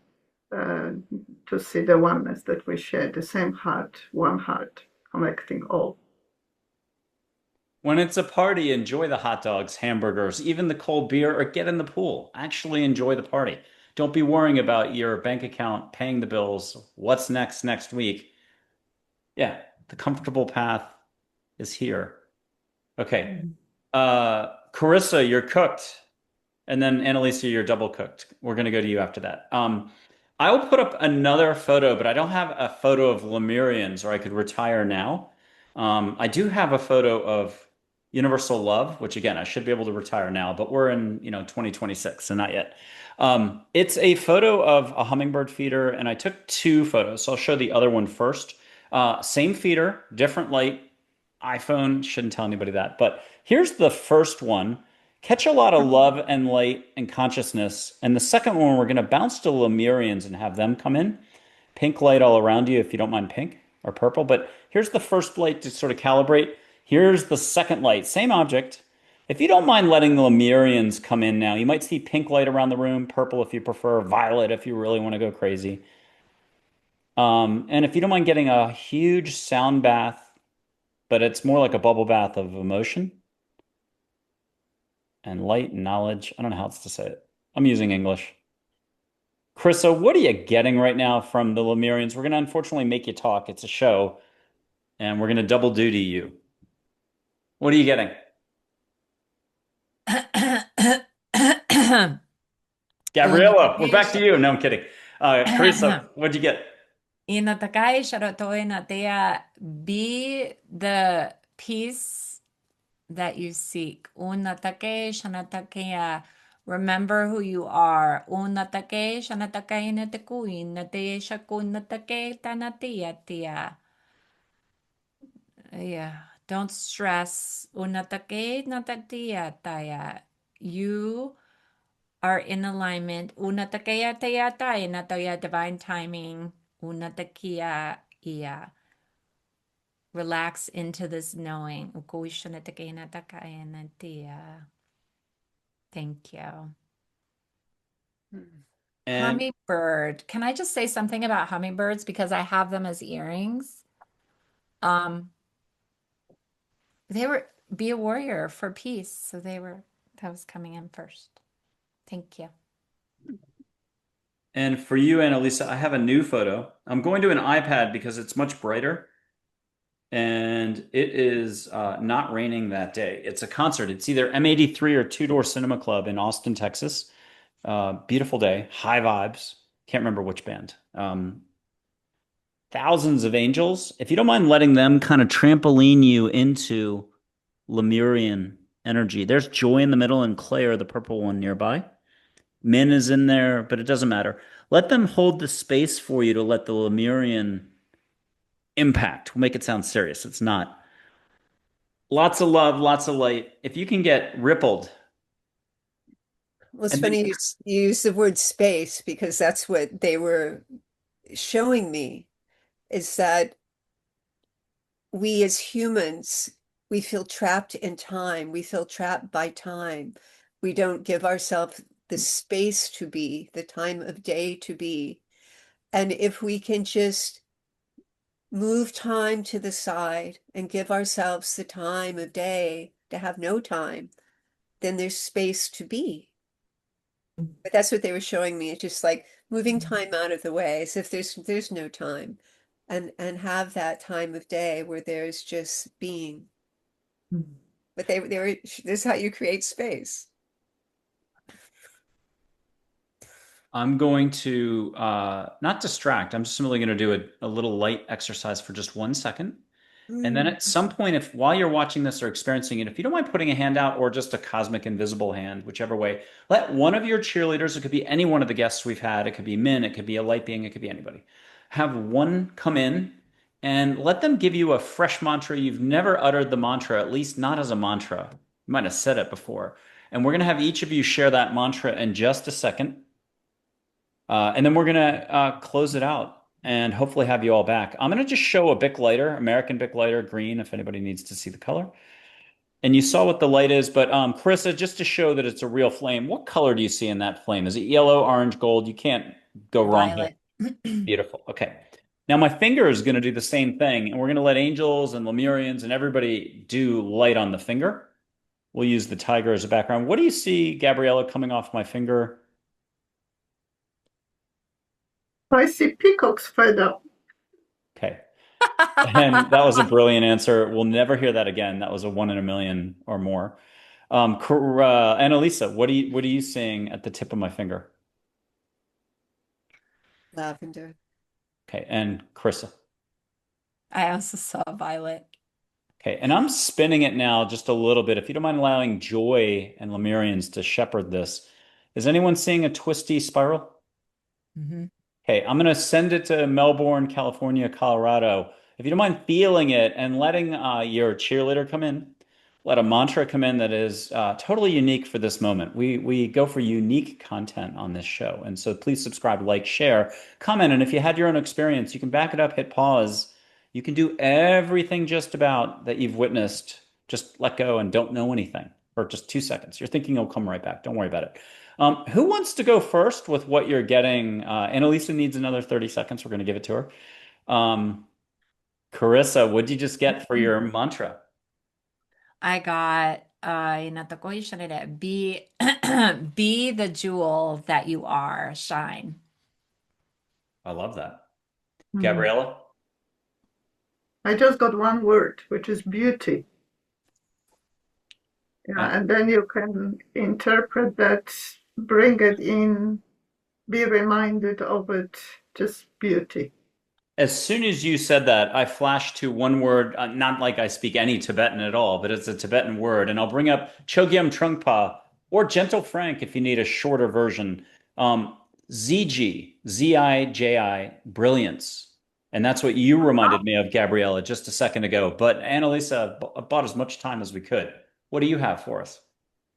[SPEAKER 2] to see the oneness that we share, the same heart, one heart, connecting all.
[SPEAKER 1] When it's a party, enjoy the hot dogs, hamburgers, even the cold beer, or get in the pool. Actually enjoy the party. Don't be worrying about your bank account, paying the bills, what's next week. Yeah, the comfortable path is here. Okay. Charissa, you're cooked. And then Annalysa, you're double cooked. We're going to go to you after that. I will put up another photo, but I don't have a photo of Lemurians, or I could retire now. I do have a photo of Universal Love, which again, I should be able to retire now, but we're in, 2026, so not yet. It's a photo of a hummingbird feeder, and I took two photos, so I'll show the other one first. Same feeder, different light. iPhone, shouldn't tell anybody that, but here's the first one. Catch a lot of love and light and consciousness. And the second one, we're going to bounce to Lemurians and have them come in. Pink light all around you if you don't mind pink or purple. But here's the first light to sort of calibrate. Here's the second light, same object. If you don't mind letting the Lemurians come in now, you might see pink light around the room, purple if you prefer, violet if you really want to go crazy. And if you don't mind getting a huge sound bath, but it's more like a bubble bath of emotion and light and knowledge. I don't know how else to say it. I'm using English. Charissa, what are you getting right now from the Lemurians? We're going to unfortunately make you talk. It's a show, and we're going to double duty you. What are you getting? Gabriela, we're back to you. No, I'm kidding. Charissa, what'd you get?
[SPEAKER 4] Inatakai Sharatoy Natea, be the peace that you seek. Unatake Shanatakea, remember who you are. Unatake Shanatake Natekuin, Nate Shakun Natake Tanatia Tia. Yeah, don't stress. Unatake Natatia Taya. You are in alignment. Unatakeya Taya Taya Nataya divine timing. Unatakia Iya. Relax into this knowing. Thank you.
[SPEAKER 1] And
[SPEAKER 4] Hummingbird. Can I just say something about hummingbirds because I have them as earrings? They were be a warrior for peace. So that was coming in first. Thank you.
[SPEAKER 1] and for you, Annalisa, I have a new photo. I'm going to an iPad because it's much brighter. And it is not raining that day. It's a concert. It's either M83 or Two Door Cinema Club in Austin, Texas. Beautiful day, high vibes. Can't remember which band. Thousands of angels. If you don't mind letting them kind of trampoline you into Lemurian energy. There's Joy in the middle and Claire, the purple one nearby. Minn is in there, but it doesn't matter. Let them hold the space for you to let the Lemurian impact. We'll make it sound serious. It's not. Lots of love, lots of light. If you can get rippled.
[SPEAKER 3] Well, it's funny you use the word space because that's what they were showing me, is that we as humans, we feel trapped in time. We feel trapped by time. We don't give ourselves the space to be, the time of day to be. And if we can just move time to the side and give ourselves the time of day to have no time, then there's space to be. But that's what they were showing me. It's just like moving time out of the way as if there's no time, and have that time of day where there's just being. But they were, this is how you create space.
[SPEAKER 1] I'm going to not distract. I'm just simply going to do a little light exercise for just 1 second. And then at some point, if while you're watching this or experiencing it, if you don't mind putting a hand out or just a cosmic invisible hand, whichever way, let one of your cheerleaders, it could be any one of the guests we've had, it could be Minn, it could be a light being, it could be anybody, have one come in and let them give you a fresh mantra. You've never uttered the mantra, at least not as a mantra. You might have said it before. And we're going to have each of you share that mantra in just a second. And then we're going to close it out and hopefully have you all back. I'm going to just show a Bic lighter, American Bic lighter, green, if anybody needs to see the color. And you saw what the light is, but Charissa, just to show that it's a real flame, what color do you see in that flame? Is it yellow, orange, gold? You can't go wrong here.
[SPEAKER 4] Violet.
[SPEAKER 1] Beautiful. Okay. Now my finger is going to do the same thing, and we're going to let angels and Lemurians and everybody do light on the finger. We'll use the tiger as a background. What do you see, Gabriela, coming off my finger?
[SPEAKER 2] I see peacock's feather.
[SPEAKER 1] Okay. And that was a brilliant answer. We'll never hear that again. That was a 1 in a million or more. Annalysa, what are you seeing at the tip of my finger?
[SPEAKER 3] Lavender.
[SPEAKER 1] Okay, and Charissa.
[SPEAKER 4] I also saw violet.
[SPEAKER 1] Okay, and I'm spinning it now just a little bit. If you don't mind allowing Joy and Lemurians to shepherd this. Is anyone seeing a twisty spiral?
[SPEAKER 4] Mm-hmm.
[SPEAKER 1] Okay, I'm going to send it to Melbourne, California, Colorado. If you don't mind feeling it and letting your cheerleader come in, let a mantra come in that is totally unique for this moment. We go for unique content on this show. And so please subscribe, like, share, comment. And if you had your own experience, you can back it up, hit pause. You can do everything just about that you've witnessed. Just let go and don't know anything for just 2 seconds. Your thinking will come right back. Don't worry about it. Who wants to go first with what you're getting? Annalysa needs another 30 seconds. We're going to give it to her. Charissa, what did you just get for your mantra?
[SPEAKER 4] I got be be the jewel that you are, shine.
[SPEAKER 1] I love that. Gabriela?
[SPEAKER 2] I just got one word, which is beauty. Yeah, and then you can interpret that, bring it in, be reminded of it, just beauty.
[SPEAKER 1] As soon as you said that, I flashed to one word, not like I speak any Tibetan at all, but it's a Tibetan word. And I'll bring up Chogyam Trungpa or Gentle Frank if you need a shorter version. ZG, Z-I-J-I, brilliance. And that's what you reminded me of, Gabriela, just a second ago. But Annalysa bought as much time as we could. What do you have for us?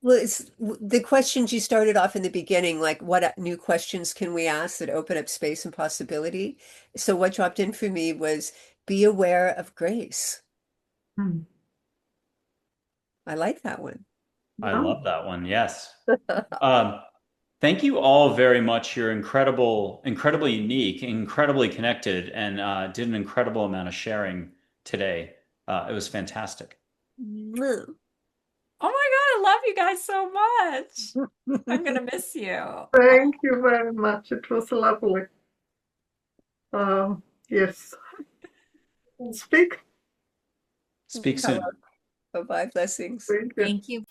[SPEAKER 3] Well, it's the questions you started off in the beginning, like what new questions can we ask that open up space and possibility? So what dropped in for me was be aware of grace. I like that one.
[SPEAKER 1] I love that one. Yes. Thank you all very much. You're incredibly unique, incredibly connected, and did an incredible amount of sharing today. It was fantastic.
[SPEAKER 4] Oh my God, I love you guys so much. I'm gonna miss you.
[SPEAKER 2] Thank you very much. It was lovely. Yes.
[SPEAKER 1] Speak soon.
[SPEAKER 3] Bye-bye. Blessings.
[SPEAKER 2] Thank you.
[SPEAKER 4] Thank you.